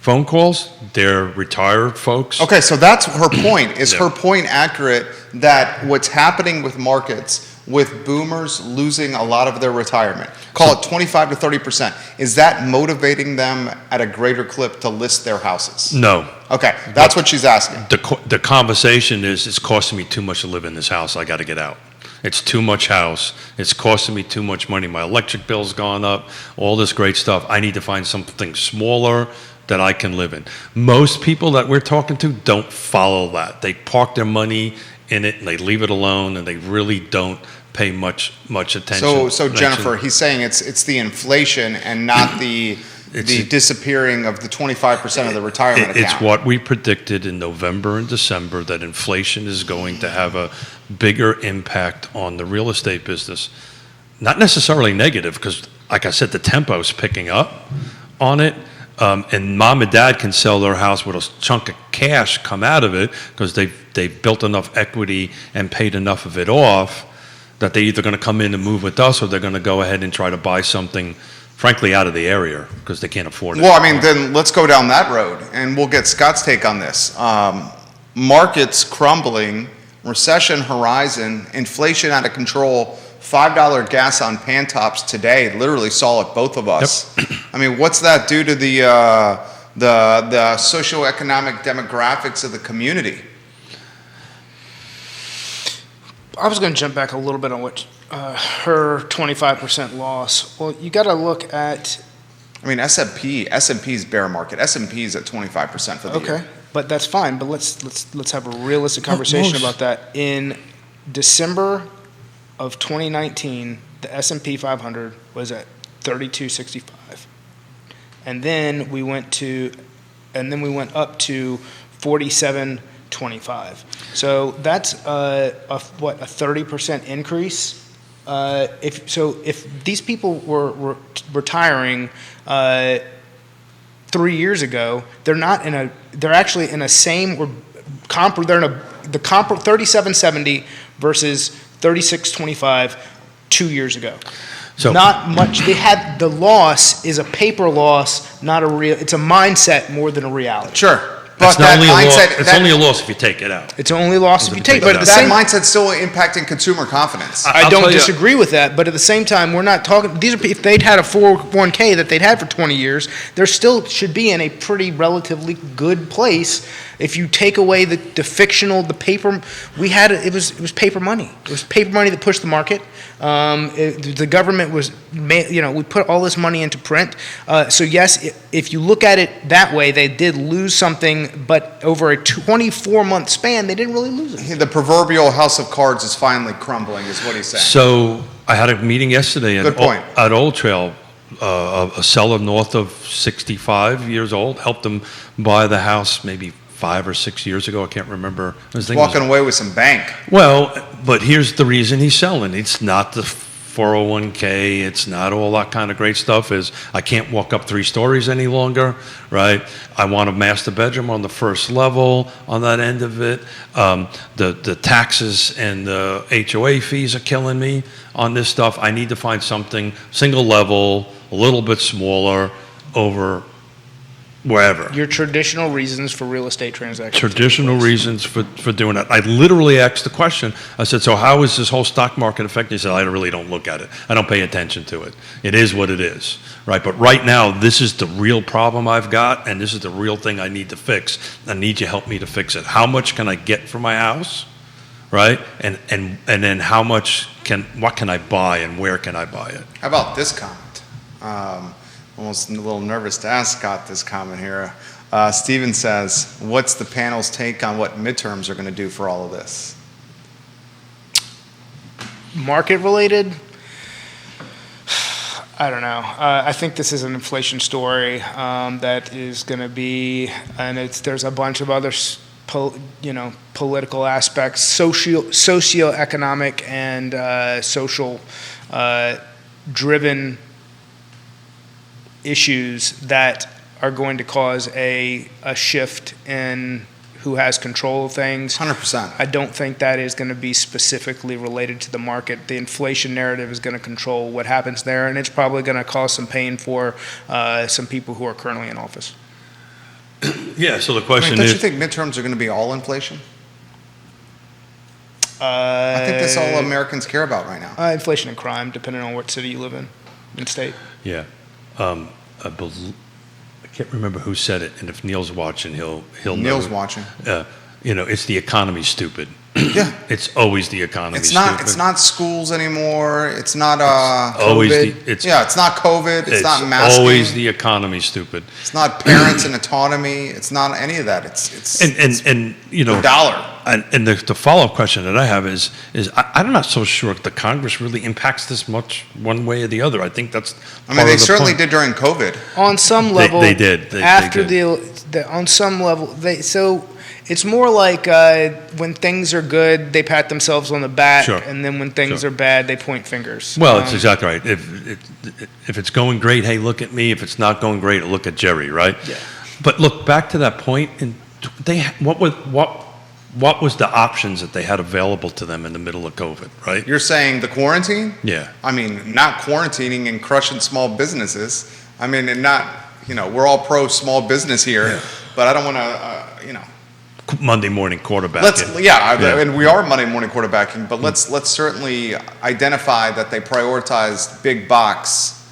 phone calls, they're retired folks. Okay, so that's her point. Is Yeah. her point accurate that what's happening with markets, with boomers losing a lot of their retirement, call it 25 to 30%, is that motivating them at a greater clip to list their houses? No. Okay, that's what she's asking. The conversation is, it's costing me too much to live in this house. I got to get out. It's too much house. It's costing me too much money. My electric bill's gone up, all this great stuff. I need to find something smaller that I can live in. Most people that we're talking to don't follow that. They park their money in it and they leave it alone, and they really don't pay much attention. So Jennifer, he's saying it's the inflation and not the disappearing of the 25% of the retirement account. It's what we predicted in November and December, that inflation is going to have a bigger impact on the real estate business. Not necessarily negative, because like I said, the tempo's picking up on it. And mom and dad can sell their house with a chunk of cash come out of it, because they've built enough equity and paid enough of it off that they're either going to come in and move with us, or they're going to go ahead and try to buy something, frankly, out of the area because they can't afford it. Well, I mean, then let's go down that road, and we'll get Scott's take on this. Markets crumbling, recession horizon, inflation out of control, $5 gas on Pantops today. Literally saw it, both of us. Yep. I mean, what's that do to the socioeconomic demographics of the community? I was going to jump back a little bit on what her 25% loss. Well, you got to look at. I mean, S&P's bear market. S&P's at 25% for the year. Okay, but that's fine. But let's have a realistic conversation about that. In December of 2019, the S&P 500 was at 3265, and then we went up to 4725. So that's a 30% increase. If these people were retiring 3 years ago, they're actually in a same or they're in the 3770 versus 3625 2 years ago. So Not much. The loss is a paper loss, not a real. It's a mindset more than a reality. Sure. it's But not that only a loss. mindset, It's only a loss if you take it out. It's only loss if you take. But But at the that same, mindset's still impacting consumer confidence. I I'll don't tell you- disagree with that. But at the same time, we're not talking. These are if they'd had a 401k that they'd had for 20 years, there still should be in a pretty relatively good place. If you take away the fictional, the paper, we had it was paper money. It was paper money that pushed the market. The government was, we put all this money into print. So yes, if you look at it that way, they did lose something, but over a 24-month span, they didn't really lose it. The proverbial house of cards is finally crumbling, is what he's saying. So I had a meeting yesterday Good point. at Old Trail. A seller north of 65 years old helped him buy the house maybe 5 or 6 years ago. I can't remember. Walking away with some bank. Well, but here's the reason he's selling. It's not the 401k. It's not all that kind of great stuff. I can't walk up 3 stories any longer, right? I want a master bedroom on the first level on that end of it. The taxes and the HOA fees are killing me on this stuff. I need to find something single level, a little bit smaller, over wherever. Your traditional reasons for real estate transactions. Traditional reasons for doing that. I literally asked the question. I said, so how is this whole stock market affecting? He said, I really don't look at it. I don't pay attention to it. It is what it is, right? But right now, this is the real problem I've got, and this is the real thing I need to fix. I need you to help me to fix it. How much can I get for my house, right? And then what can I buy and where can I buy it? How about this comment? Almost a little nervous to ask Scott this comment here. Steven says, what's the panel's take on what midterms are going to do for all of this? Market related? I don't know. I think this is an inflation story that is going to be, and there's a bunch of other political aspects, socioeconomic and social driven issues that are going to cause a shift in who has control of things. 100%. I don't think that is going to be specifically related to the market. The inflation narrative is going to control what happens there, and it's probably going to cause some pain for some people who are currently in office. Yeah, so the question don't is... you think midterms are going to be all inflation? I think that's all Americans care about right now. Inflation and crime, depending on what city you live in and state. Yeah. I can't remember who said it, and if Neil's watching, he'll know. Neil's watching. It's the economy, stupid. Yeah. It's always the economy. It's stupid. not schools anymore. It's not always COVID. it's not COVID. It's not masking. always the economy, stupid. It's not parents and autonomy. It's not any of that. It's And you know, the dollar. And the follow-up question that I have is I'm not so sure if the Congress really impacts this much one way or the other. I think that's they certainly did during COVID. On some level, they did. After on some level, so it's more like when things are good, they pat themselves on the back, Sure. and then when things Sure. are bad, they point fingers. Well, it's exactly right. If it's going great, hey, look at me. If it's not going great, look at Jerry, right? Yeah. But look back to that point, and what was the options that they had available to them in the middle of COVID, right? You're saying the quarantine? Yeah. I mean, not quarantining and crushing small businesses. I mean, and not, we're all pro small business here, Yeah. but I don't want to, Monday morning quarterback. and we are Monday morning quarterbacking, but let's certainly identify that they prioritized big box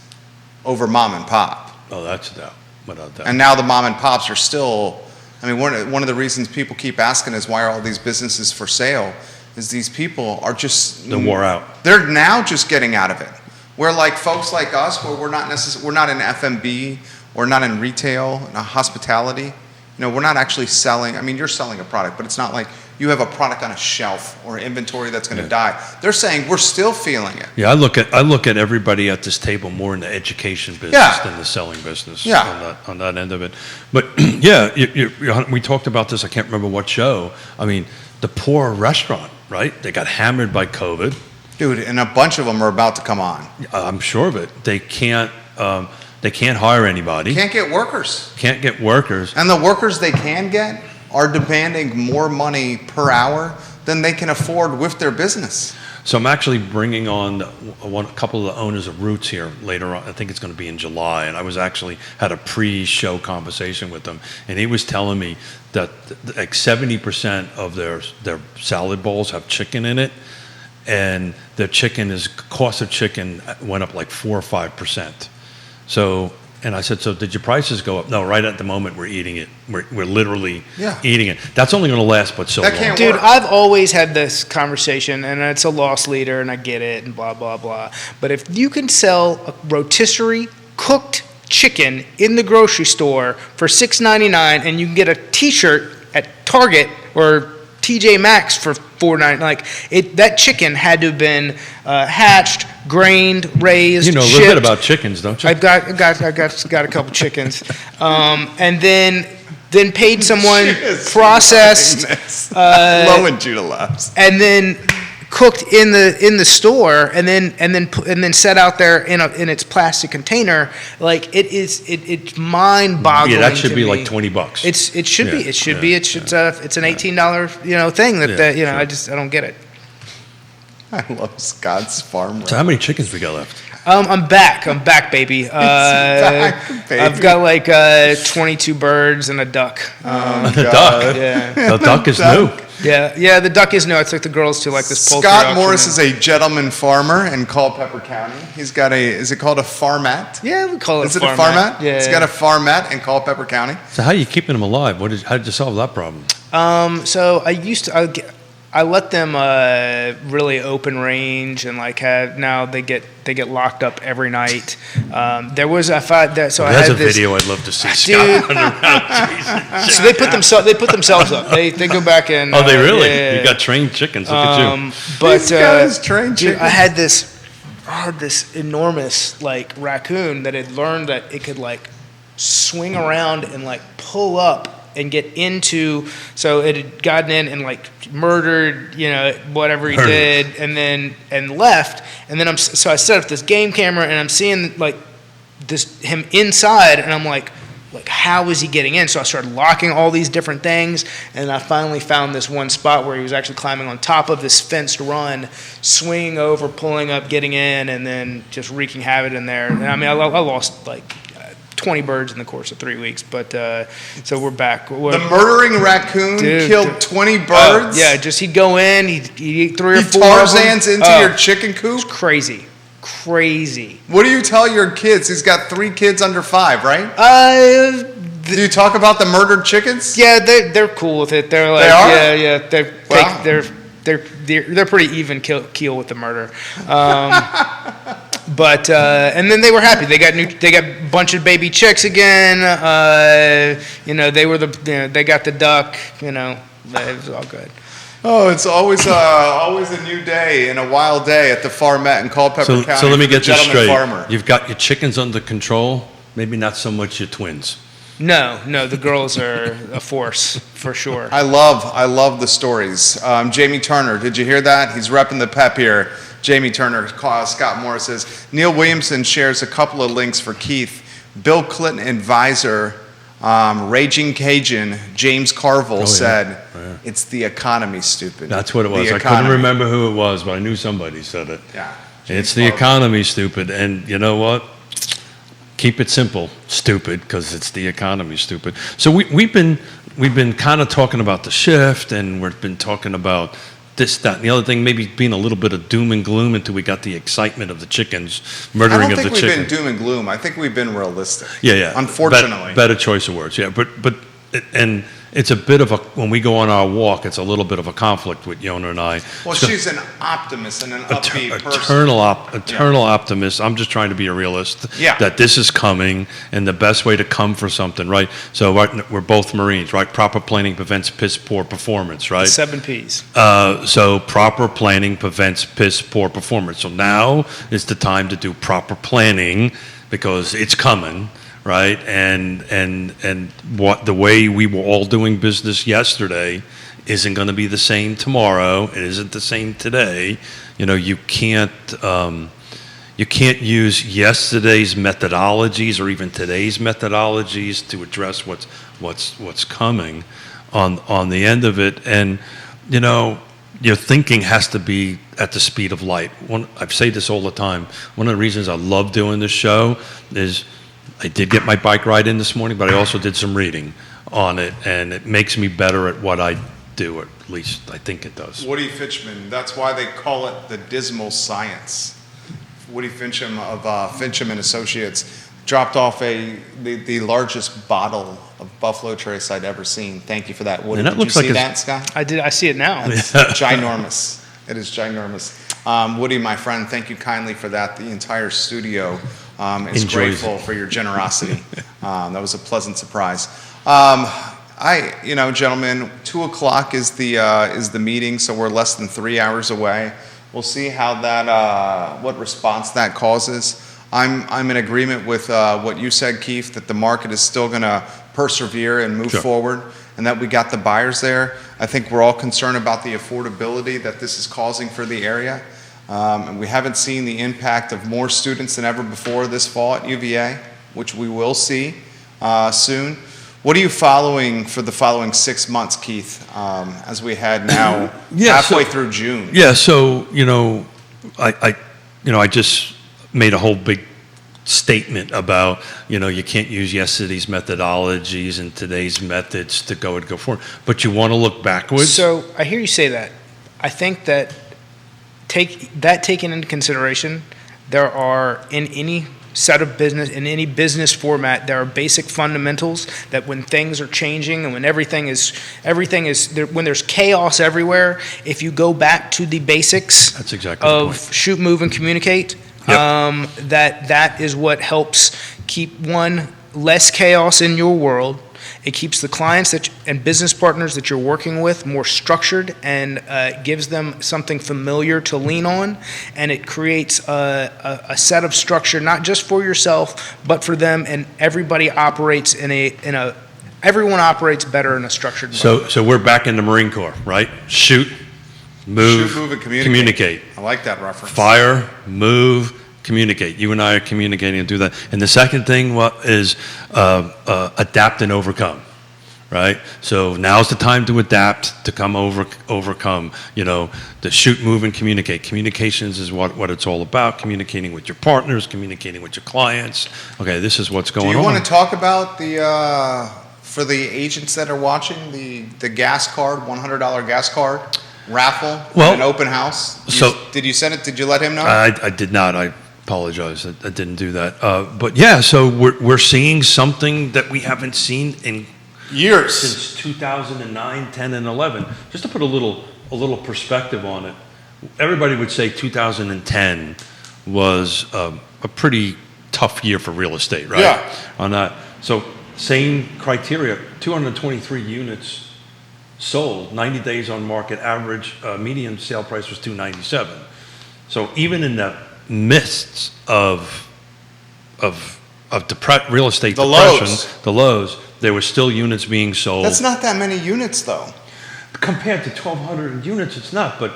over mom and pop. Oh, that's without doubt. And now the mom and pops are still, one of the reasons people keep asking is why are all these businesses for sale, is these people are just... They're wore out. They're now just getting out of it. Where like folks like us, where we're not in F&B, we're not in retail, hospitality, we're not actually selling. You're selling a product, but it's not like you have a product on a shelf or inventory that's going to die. They're saying we're still feeling it. Yeah, I look at everybody at this table more in the education business than the selling business. Yeah. On that end of it. But yeah, we talked about this. I can't remember what show. The poor restaurant, right? They got hammered by COVID. Dude, and a bunch of them are about to come on. I'm sure of it. They can't hire anybody. Can't get workers. Can't get workers. And the workers they can get are demanding more money per hour than they can afford with their business. So I'm actually bringing on a couple of the owners of Roots here later on. I think it's going to be in July, and I was actually had a pre-show conversation with them, and he was telling me that like 70% of their salad bowls have chicken in it, and their cost of chicken went up like 4 or 5%. So, and I said, so did your prices go up? No, right at the moment we're eating it. We're literally eating it. That's only going to last but so long. Dude, I've always had this conversation, and it's a loss leader, and I get it, and blah, blah, blah. But if you can sell a rotisserie cooked chicken in the grocery store for $6.99, and you can get a T-shirt at Target or TJ Maxx for $4.99, that chicken had to have been hatched, grained, raised, You know a little bit about chickens, don't you? I've got a couple chickens, and then paid someone, processed, Low and Judah laughs. and then cooked in the store, and then set out there in its plastic container. Like it's mind-boggling. Yeah, that should to be me. like $20. It should be. It's an $18 thing I don't get it. I love Scott's farm. So how many chickens we got left? I'm back, baby. back, baby. I've got like 22 birds and a duck. The duck. Yeah. The duck is new. Yeah, the duck is new. I took the girls to like this poultry Scott auction Morris and- is a gentleman farmer in Culpeper County. He's got is it called a farmette? Yeah, we call it Is a it a farmette. farmette? Yeah. He's got a farmette in Culpeper County. So how are you keeping them alive? How did you solve that problem? So I let them really open range and like now they get locked up every night. There was I thought that so I That's had a this video I'd love to see. dude. Scott running around. So they put themselves up. They go back and Oh, they really? yeah. You got trained chickens. Look at you. But These guys train dude, I chickens. had this enormous like raccoon that had learned that it could like swing around and like pull up and get into, so it had gotten in and like murdered, whatever he did, and left. And then so I set up this game camera and I'm seeing like him inside, and I'm like how is he getting in? So I started locking all these different things, and I finally found this one spot where he was actually climbing on top of this fenced run, swinging over, pulling up, getting in, and then just wreaking havoc in there. And I mean, I lost like 20 birds in the course of 3 weeks, but so we're back. The murdering raccoon killed 20 birds? Yeah, just he'd go in, he'd eat 3 or 4 of them. Tarzan's into your chicken coop? It's crazy. What do you tell your kids? He's got 3 kids under 5, right? Do you talk about the murdered chickens? Yeah, they're cool with it. They're like, They are? yeah, Wow. they're pretty even keel with the murder. But and then they were happy. They got a bunch of baby chicks again. They got the duck. It was all good. Oh, it's always a new day and a wild day at the farmette in Culpeper County. So let me for the get this gentleman straight. Farmer. You've got your chickens under control. Maybe not so much your twins. No, the girls are a force for sure. I love the stories. Jamie Turner, did you hear that? He's repping the pep here. Jamie Turner, Scott Morris says, Neil Williamson shares a couple of links for Keith. Bill Clinton advisor, Raging Cajun, James Carville said, it's the economy, stupid. That's what it was. The I couldn't remember who it was, but I knew somebody said it. Yeah. It's the economy, stupid. And you know what? Keep it simple, stupid, because it's the economy, stupid. So we've been kind of talking about the shift, and we've been talking about this, that, and the other thing, maybe being a little bit of doom and gloom until we got the excitement of the chickens, murdering of the chicken. I don't think we've been doom and gloom. I think we've been realistic. Yeah. Unfortunately. Better choice of words, yeah. But and it's a bit of when we go on our walk, it's a little bit of a conflict with Yonna and I. Well, she's an optimist and an upbeat person. Eternal optimist. I'm just trying to be a realist. Yeah. That this is coming, and the best way to come for something, right? So we're both Marines, right? Proper planning prevents piss poor performance, right? 7 Ps. So proper planning prevents piss poor performance. So now is the time to do proper planning because it's coming. Right, and what the way we were all doing business yesterday isn't going to be the same tomorrow. It isn't the same today. You can't use yesterday's methodologies or even today's methodologies to address what's coming on the end of it. And your thinking has to be at the speed of light. I say this all the time. One of the reasons I love doing this show is I did get my bike ride in this morning, but I also did some reading on it, and it makes me better at what I do, at least I think it does. Woody Fincham, that's why they call it the dismal science. Woody Fincham of Fincham and Associates dropped off the largest bottle of Buffalo Trace I'd ever seen. Thank you for that, Woody. And that Did looks you like see that, Scott? I did. I see it now. It's ginormous. It is ginormous. Woody, my friend, thank you kindly for that. The entire studio is grateful for your generosity. That was a pleasant surprise. Gentlemen, 2:00 is the meeting, so we're less than 3 hours away. We'll see how what response that causes. I'm in agreement with what you said, Keith, that the market is still going to persevere and move forward, and that we got the buyers there. I think we're all concerned about the affordability that this is causing for the area. And we haven't seen the impact of more students than ever before this fall at UVA, which we will see soon. What are you following for the following 6 months, Keith, as we head now halfway through June? Yeah, so, I made a whole big statement about, you can't use yesterday's methodologies and today's methods to go forward, but you want to look backwards. So I hear you say that. I think that taken into consideration, there are in any set of business, in any business format, there are basic fundamentals that when things are changing and when everything is when there's chaos everywhere, if you go back to the basics That's exactly the of point. shoot, move, and communicate, Yep. that is what helps keep less chaos in your world. It keeps the clients and business partners that you're working with more structured and gives them something familiar to lean on, and it creates a set of structure not just for yourself but for them, and everybody operates everyone operates better in a structured environment. So we're back in the Marine Corps, right? Shoot, move, and communicate. I like that reference. Fire, move, communicate. You and I are communicating and do that. And the second thing is adapt and overcome, right? So now's the time to adapt, to overcome. The shoot, move, and communicate. Communications is what it's all about. Communicating with your partners, communicating with your clients. Okay, this is what's going on. Do you want to talk about for the agents that are watching, the gas card, $100 gas card raffle, Well, an open house? Did you send it? Did you let him know? I did not. I apologize. I didn't do that. But yeah, so we're seeing something that we haven't seen in Years. since 2009, 10, and 11. Just to put a little perspective on it, everybody would say 2010 was a pretty tough year for real estate, right? Yeah. On that. So same criteria, 223 units sold, 90 days on market, average median sale price was $297. So even in the midst of real estate depression, the lows, there were still units being sold. That's not that many units, though. Compared to 1,200 units, it's not, but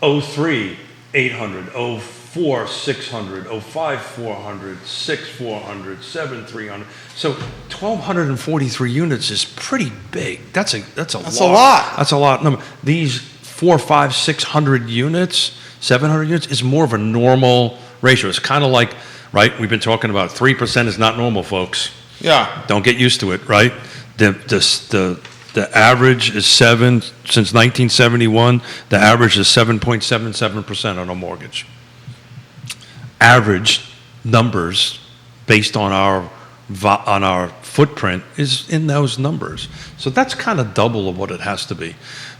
03, 800, 04, 600, 05, 400, 6, 400, 7, 300. So 1,243 units is pretty big. That's a lot. That's a lot number. These 4, 5, 600 units, 700 units is more of a normal ratio. It's kind of like, right, we've been talking about 3% is not normal, folks. Yeah. Don't get used to it, right? The average is 7, since 1971, the average is 7.77% on a mortgage. Average numbers based on our footprint is in those numbers. So that's kind of double of what it has to be.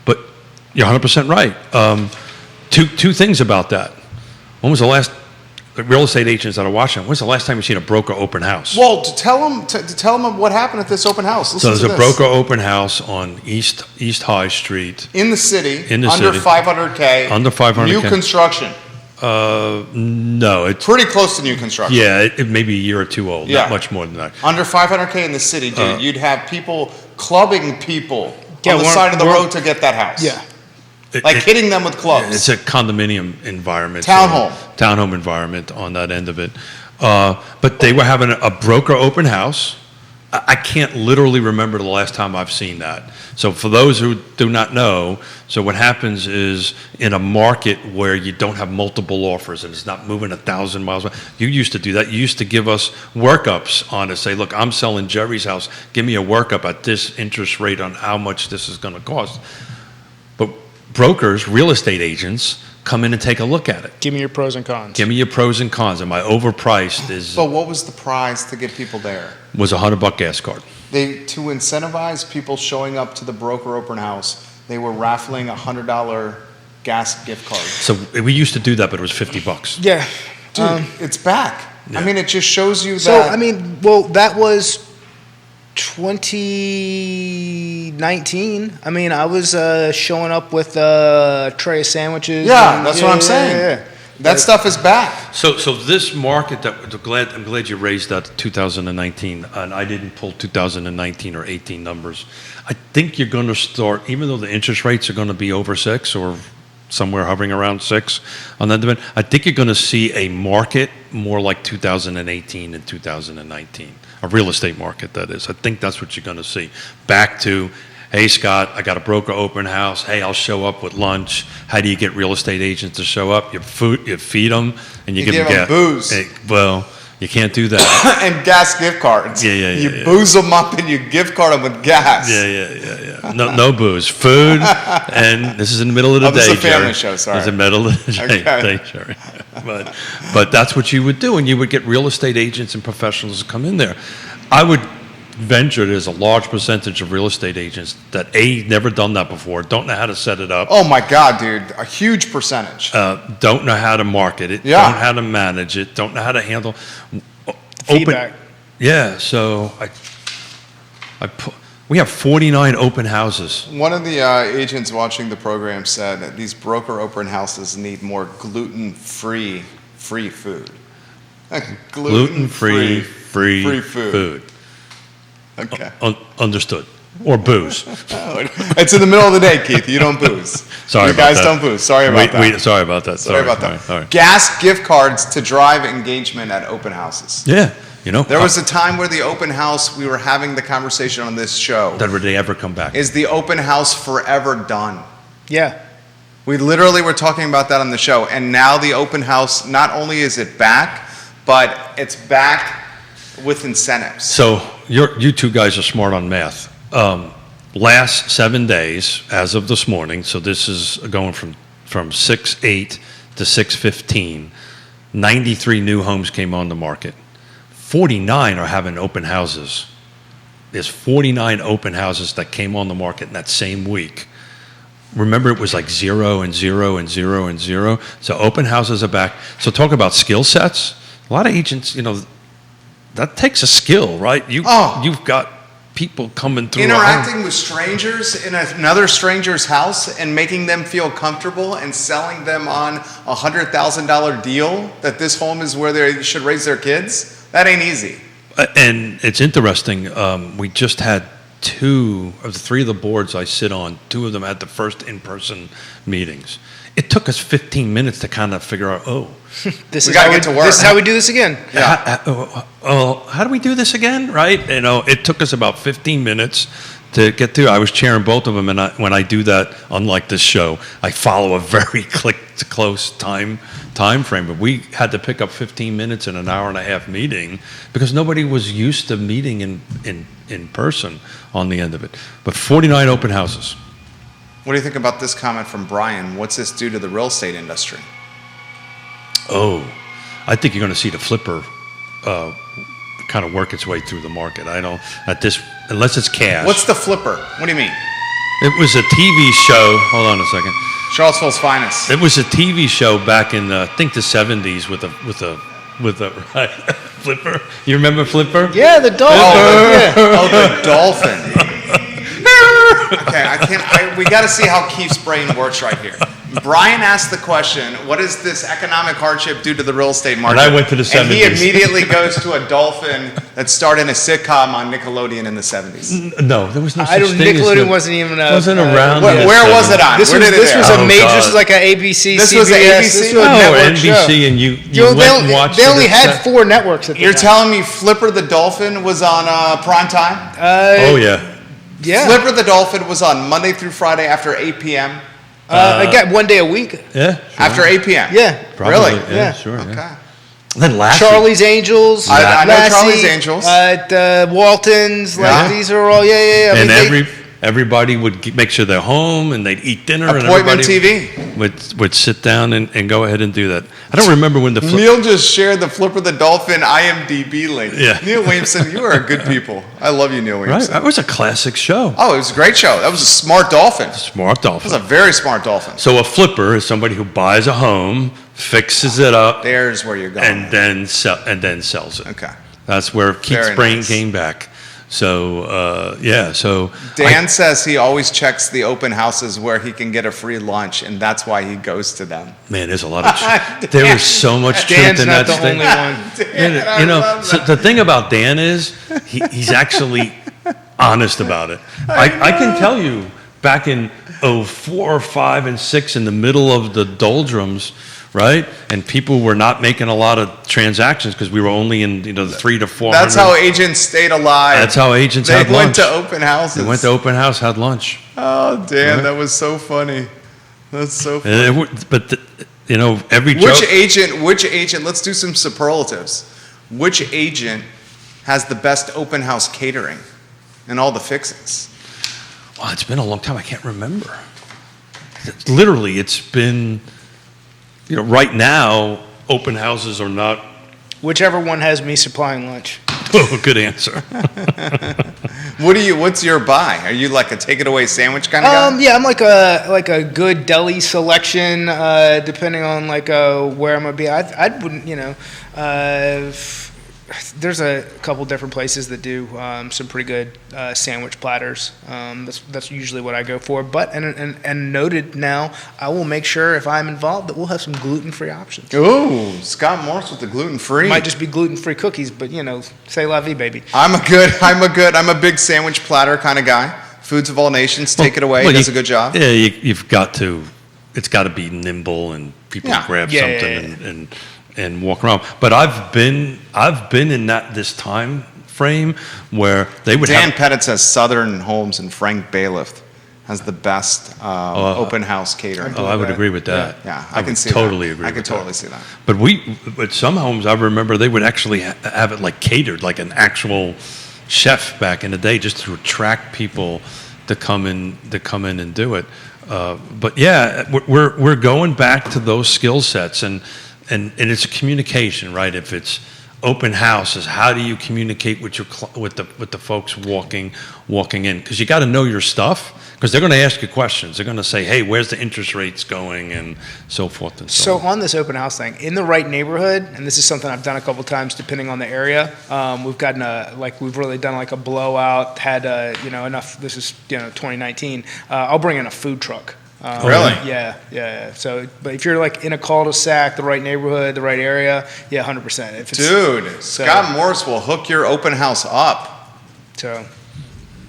But you're 100% right. Two things about that. When was the last, real estate agents that are watching, when's the last time you've seen a broker open house? Well, to tell them what happened at this open house. So there's a broker open house on East High Street. In the city. In the under city. 500K. Under 500K. New construction. No, it's Pretty close to new construction. yeah, it may be a year or two old, Yeah. not much more than that. Under 500K in the city, dude, you'd have people clubbing people Yeah, on the we're- side of the we're- road to get that house. Yeah. Like hitting them with clubs. It's a condominium environment. Townhome. Townhome environment on that end of it. But they were having a broker open house. I can't literally remember the last time I've seen that. So for those who do not know, so what happens is in a market where you don't have multiple offers and it's not moving 1,000 miles, you used to do that. You used to give us workups on to say, look, I'm selling Jerry's house. Give me a workup at this interest rate on how much this is going to cost. But brokers, real estate agents, come in and take a look at it. Give me your pros and cons. Give me your pros and cons. Am I overpriced? But what was the prize to get people there? Was a $100 gas card. To incentivize people showing up to the broker open house, they were raffling a $100 gas gift card. So we used to do that, but it was $50. Yeah. Dude, it's back. Yeah. I mean, it just shows you that. So, I mean, well, that was 2019. I mean, I was showing up with a tray of sandwiches. Yeah, and- that's what I'm saying. Yeah. That stuff is back. So this market I'm glad you raised that 2019, and I didn't pull 2019 or 18 numbers. I think you're going to start, even though the interest rates are going to be over 6 or somewhere hovering around 6 on that demand, I think you're going to see a market more like 2018 and 2019, a real estate market that is. I think that's what you're going to see. Back to, Hey, Scott, I got a broker open house. Hey, I'll show up with lunch. How do you get real estate agents to show up? You feed them, and you give them gas. Booze. Hey, well, you can't do that. And gas gift cards. You Yeah. booze them up and you gift card them with gas. Yeah. No booze. Food, and this is in the middle of the day, this is a family Jerry. show, sorry. It's in the middle of the day, Jerry. But that's what you would do, and you would get real estate agents and professionals to come in there. I would venture there's a large percentage of real estate agents that never done that before, don't know how to set it up. Oh my God, dude, a huge percentage. Don't know how to market it, Yeah. don't know how to manage it, don't know how to handle Feedback. So we have 49 open houses. One of the agents watching the program said that these broker open houses need more gluten-free food. Gluten-free free food. Okay. Understood. Or booze. It's in the middle of the day, Keith. You don't booze. Sorry you about guys that. don't booze. Sorry about that. Sorry about that. Sorry about that. All right. Gas gift cards to drive engagement at open houses. Yeah. There was a time where the open house, we were having the conversation on this show. That would they ever come back? Is the open house forever done? Yeah. We literally were talking about that on the show. And now the open house, not only is it back, but it's back with incentives. So you two guys are smart on math. Last 7 days, as of this morning, so this is going from 6/8 to 6/15, 93 new homes came on the market. 49 are having open houses. There's 49 open houses that came on the market in that same week. Remember, it was like 0 and 0 and 0 and 0. So open houses are back. So talk about skill sets. A lot of agents, that takes a skill, right? You've got people coming through. Interacting with strangers in another stranger's house and making them feel comfortable and selling them on a $100,000 deal that this home is where they should raise their kids. That ain't easy. And it's interesting. We just had 2 of the 3 of the boards I sit on. 2 of them had the first in-person meetings. It took us 15 minutes to kind of figure out, This We is gotta how get to work. This is how we do this again. how do we do this again, right? It took us about 15 minutes to get through. I was chairing both of them, and when I do that, unlike this show, I follow a very close time frame. But we had to pick up 15 minutes in an hour and a half meeting because nobody was used to meeting in person on the end of it. But 49 open houses. What do you think about this comment from Brian? What's this do to the real estate industry? I think you're going to see the flipper kind of work its way through the market. Unless it's cash. What's the flipper? What do you mean? It was a TV show. Hold on a second. Charlottesville's finest. It was a TV show back in I think the 70s with a right, Flipper. You remember Flipper? Yeah, the dolphin. The dolphin. Okay, we got to see how Keith's brain works right here. Brian asked the question, what does this economic hardship do to the real estate market? And I went to the 70s. And he immediately goes to a dolphin that starred in a sitcom on Nickelodeon in the 70s. No, there was no such thing. Nickelodeon wasn't even wasn't around. Where was it on? This Where was, did it this air? was a major, God. this was like an ABC, This CBS. was a ABC? This was a No, network NBC, show. and you went and watched They it only at had set. 4 networks at the You're time. telling me Flipper the Dolphin was on prime time? Oh, yeah. Yeah. Flipper the Dolphin was on Monday through Friday after 8 p.m. I got 1 day a week. Yeah. Sure. After 8 p.m. Yeah. Probably, Really? Yeah, Yeah. sure. Okay. Yeah. And then Lassie. Charlie's Angels. I know Lassie, Charlie's Angels. Waltons. Yeah. Like these are all. Yeah. I And mean, everybody would make sure they're home and they'd eat dinner. Appointment and everybody TV. would sit down and go ahead and do that. I don't remember when the Neil just shared the Flipper the Dolphin IMDb link. Yeah. Neil Williamson, you are a good people. I love you, Neil right. Williamson. That was a classic show. Oh, it was a great show. That was a smart dolphin. That Smart dolphin. was a very smart dolphin. So a flipper is somebody who buys a home, fixes it up, There's where you're going. and then sells it. Okay. That's where Keith's Very brain nice. came back. So yeah. So Dan says he always checks the open houses where he can get a free lunch, and that's why he goes to them. Man, there's a lot of there is so much truth Dan's in not that the only statement. one. You know, so the thing about Dan is he's actually honest about it. I can tell you back in 04, 05, and 06, in the middle of the doldrums, right? And people were not making a lot of transactions because we were only in, the 300 to 400. That's how agents stayed alive. That's how agents had lunch. They went to open houses. They went to open house, had lunch. Oh, Dan, Right. that was so funny. That's so funny. But every joke. Which agent, let's do some superlatives. Which agent has the best open house catering and all the fixings? Well, it's been a long time. I can't remember. Literally, it's been, right now, open houses are not. Whichever one has me supplying lunch. Oh, good answer. What's your buy? Are you like a take it away sandwich kind of guy? Yeah, I'm like a good deli selection, depending on where I'm gonna be. I wouldn't, there's a couple different places that do some pretty good sandwich platters. That's usually what I go for. But and noted now, I will make sure if I'm involved that we'll have some gluten-free options. Ooh, Scott Morse with the gluten-free. Might just be gluten-free cookies, but say la vie, baby. I'm a big sandwich platter kind of guy. Foods of all nations, take it away. Does a good job. Yeah, you've got to. It's got to be nimble and people grab something and walk around. But I've been in this time frame where they would Dan have. Pettit says Southern Homes and Frank Bailiff has the best open house catering. I would agree with that. Yeah, I can would see totally that. agree. I can with totally that. see that. But some homes, I remember they would actually have it like catered, like an actual chef back in the day, just to attract people to come in and do it. But yeah, we're going back to those skill sets, and it's a communication, right? If it's open houses, how do you communicate with the folks walking in? Because you got to know your stuff, because they're going to ask you questions. They're going to say, "Hey, where's the interest rates going?" and so forth and so on. So on this open house thing, in the right neighborhood, and this is something I've done a couple times depending on the area, we've really done like a blowout, had enough, this is 2019, I'll bring in a food truck. Really? Yeah. So, but if you're like in a cul-de-sac, the right neighborhood, the right area, 100%. Dude, Scott Morse will hook your open house up. So,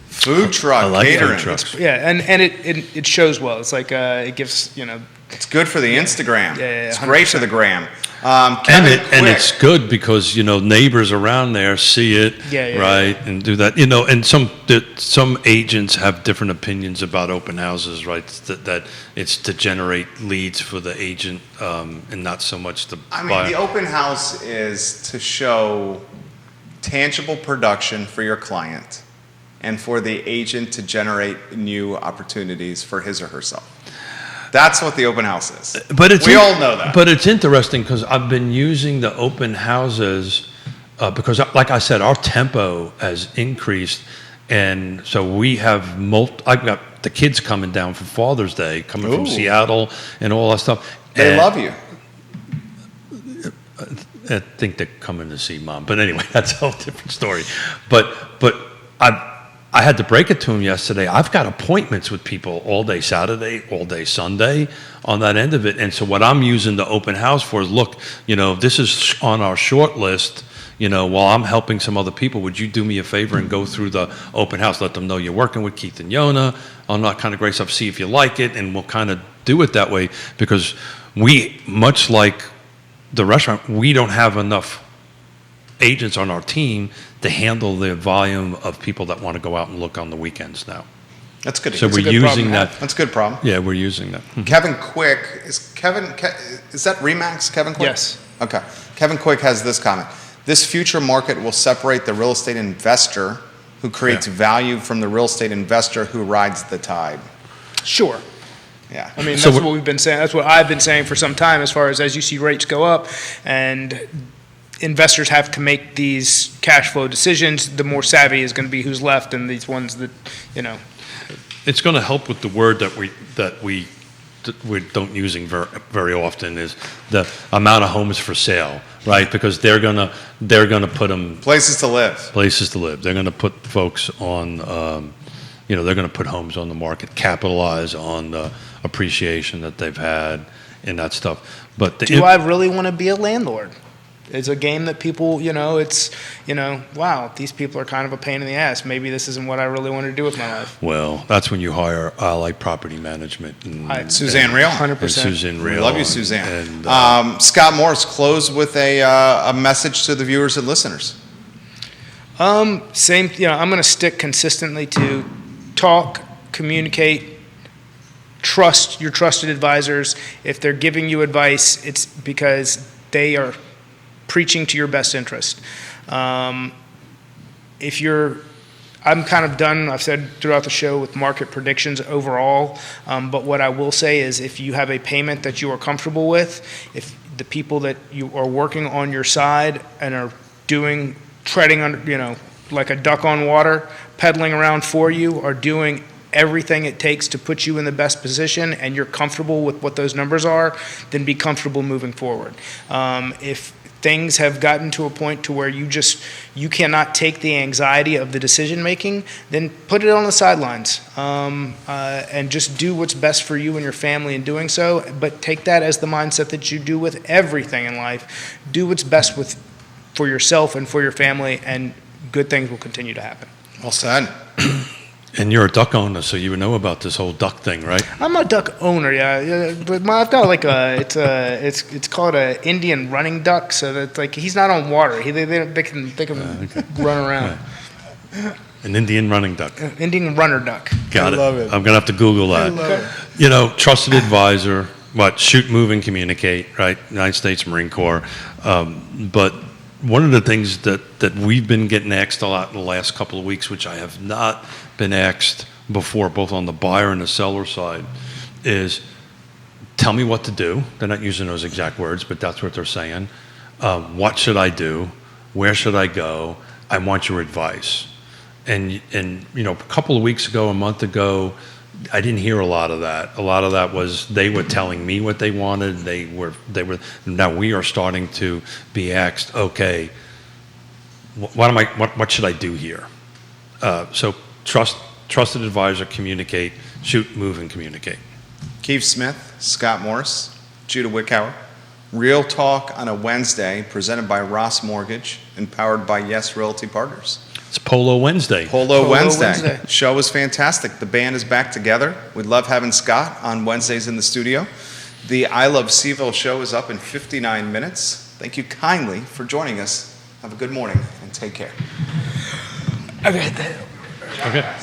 food truck I like catering. food trucks. and it shows well. It's like it gives It's good for the Instagram. Yeah, It's great for the gram. And it's good because neighbors around there see it, right, and do that. And some agents have different opinions about open houses, right? That it's to generate leads for the agent, and not so much the buyer. The open house is to show tangible production for your client, and for the agent to generate new opportunities for his or herself. That's what the open house is. But we all know that. But it's interesting because I've been using the open houses because, like I said, our tempo has increased, and so we have I've got the kids coming down for Father's Day, coming from Seattle and all that stuff. They love you. I think they're coming to see Mom, but anyway, that's a whole different story. But I had to break it to him yesterday. I've got appointments with people all day Saturday, all day Sunday on that end of it. And so what I'm using the open house for is, look, this is on our short list. While I'm helping some other people, would you do me a favor and go through the open house, let them know you're working with Keith and Yonna on that kind of great stuff, see if you like it, and we'll kind of do it that way, because we, much like the restaurant, we don't have enough agents on our team to handle the volume of people that want to go out and look on the weekends now. That's good. So we're using that. That's a good problem. Yeah, we're using that. Kevin Quick, is that Remax, Kevin Quick? Yes. Okay. Kevin Quick has this comment. This future market will separate the real estate investor who creates value from the real estate investor who rides the tide. Sure. Yeah. I mean, that's what we've been saying. That's what I've been saying for some time, as you see rates go up and investors have to make these cash flow decisions, the more savvy is going to be who's left, and these ones that, It's going to help with the word that we don't using very often is the amount of homes for sale, right? Because they're gonna put them places to live. They're going to put folks on, they're going to put homes on the market, capitalize on the appreciation that they've had and that stuff. But do I really want to be a landlord? it's a game that people, it's, wow, these people are kind of a pain in the ass. Maybe this isn't what I really want to do with my life. Well, that's when you hire Ally Property Management. Suzanne Real. 100%. And Suzanne Real. Love you, Suzanne. And, Scott Morris, close with a message to the viewers and listeners. Same, I'm going to stick consistently to talk, communicate, trust your trusted advisors. If they're giving you advice, it's because they are preaching to your best interest. I'm kind of done, I've said throughout the show, with market predictions overall. But what I will say is if you have a payment that you are comfortable with, if the people that you are working on your side and are treading under, like a duck on water, pedaling around for you, are doing everything it takes to put you in the best position and you're comfortable with what those numbers are, then be comfortable moving forward. If things have gotten to a point to where you cannot take the anxiety of the decision making, then put it on the sidelines and just do what's best for you and your family in doing so. But take that as the mindset that you do with everything in life. Do what's best for yourself and for your family, and good things will continue to happen. Well said. and you're a duck owner, so you would know about this whole duck thing, right? I'm a duck owner, yeah, but I've got like it's called a Indian running duck, so that's like he's not on water. They can run around. An Indian running duck. Indian runner duck. Got it. love it. I'm gonna have to Google that. Trusted advisor. Shoot, move, and communicate. Right. United States Marine Corps. But one of the things that we've been getting asked a lot in the last couple of weeks, which I have not been asked before, both on the buyer and the seller side, is tell me what to do. They're not using those exact words, but that's what they're saying. What should I do? Where should I go? I want your advice. And a couple of weeks ago, a month ago, I didn't hear a lot of that. A lot of that was they were telling me what they wanted. They were. Now we are starting to be asked, okay, what should I do here? So trusted advisor, communicate, shoot, move, and communicate. Keith Smith, Scott Morris, Judah Wickhauer. Real Talk on a Wednesday, presented by Ross Mortgage and powered by Yes Realty Partners. It's Polo Wednesday. Polo Wednesday. Show was fantastic. The band is back together. We love having Scott on Wednesdays in the studio. The I Love CVille show is up in 59 minutes. Thank you kindly for joining us. Have a good morning and take care. Okay. Okay.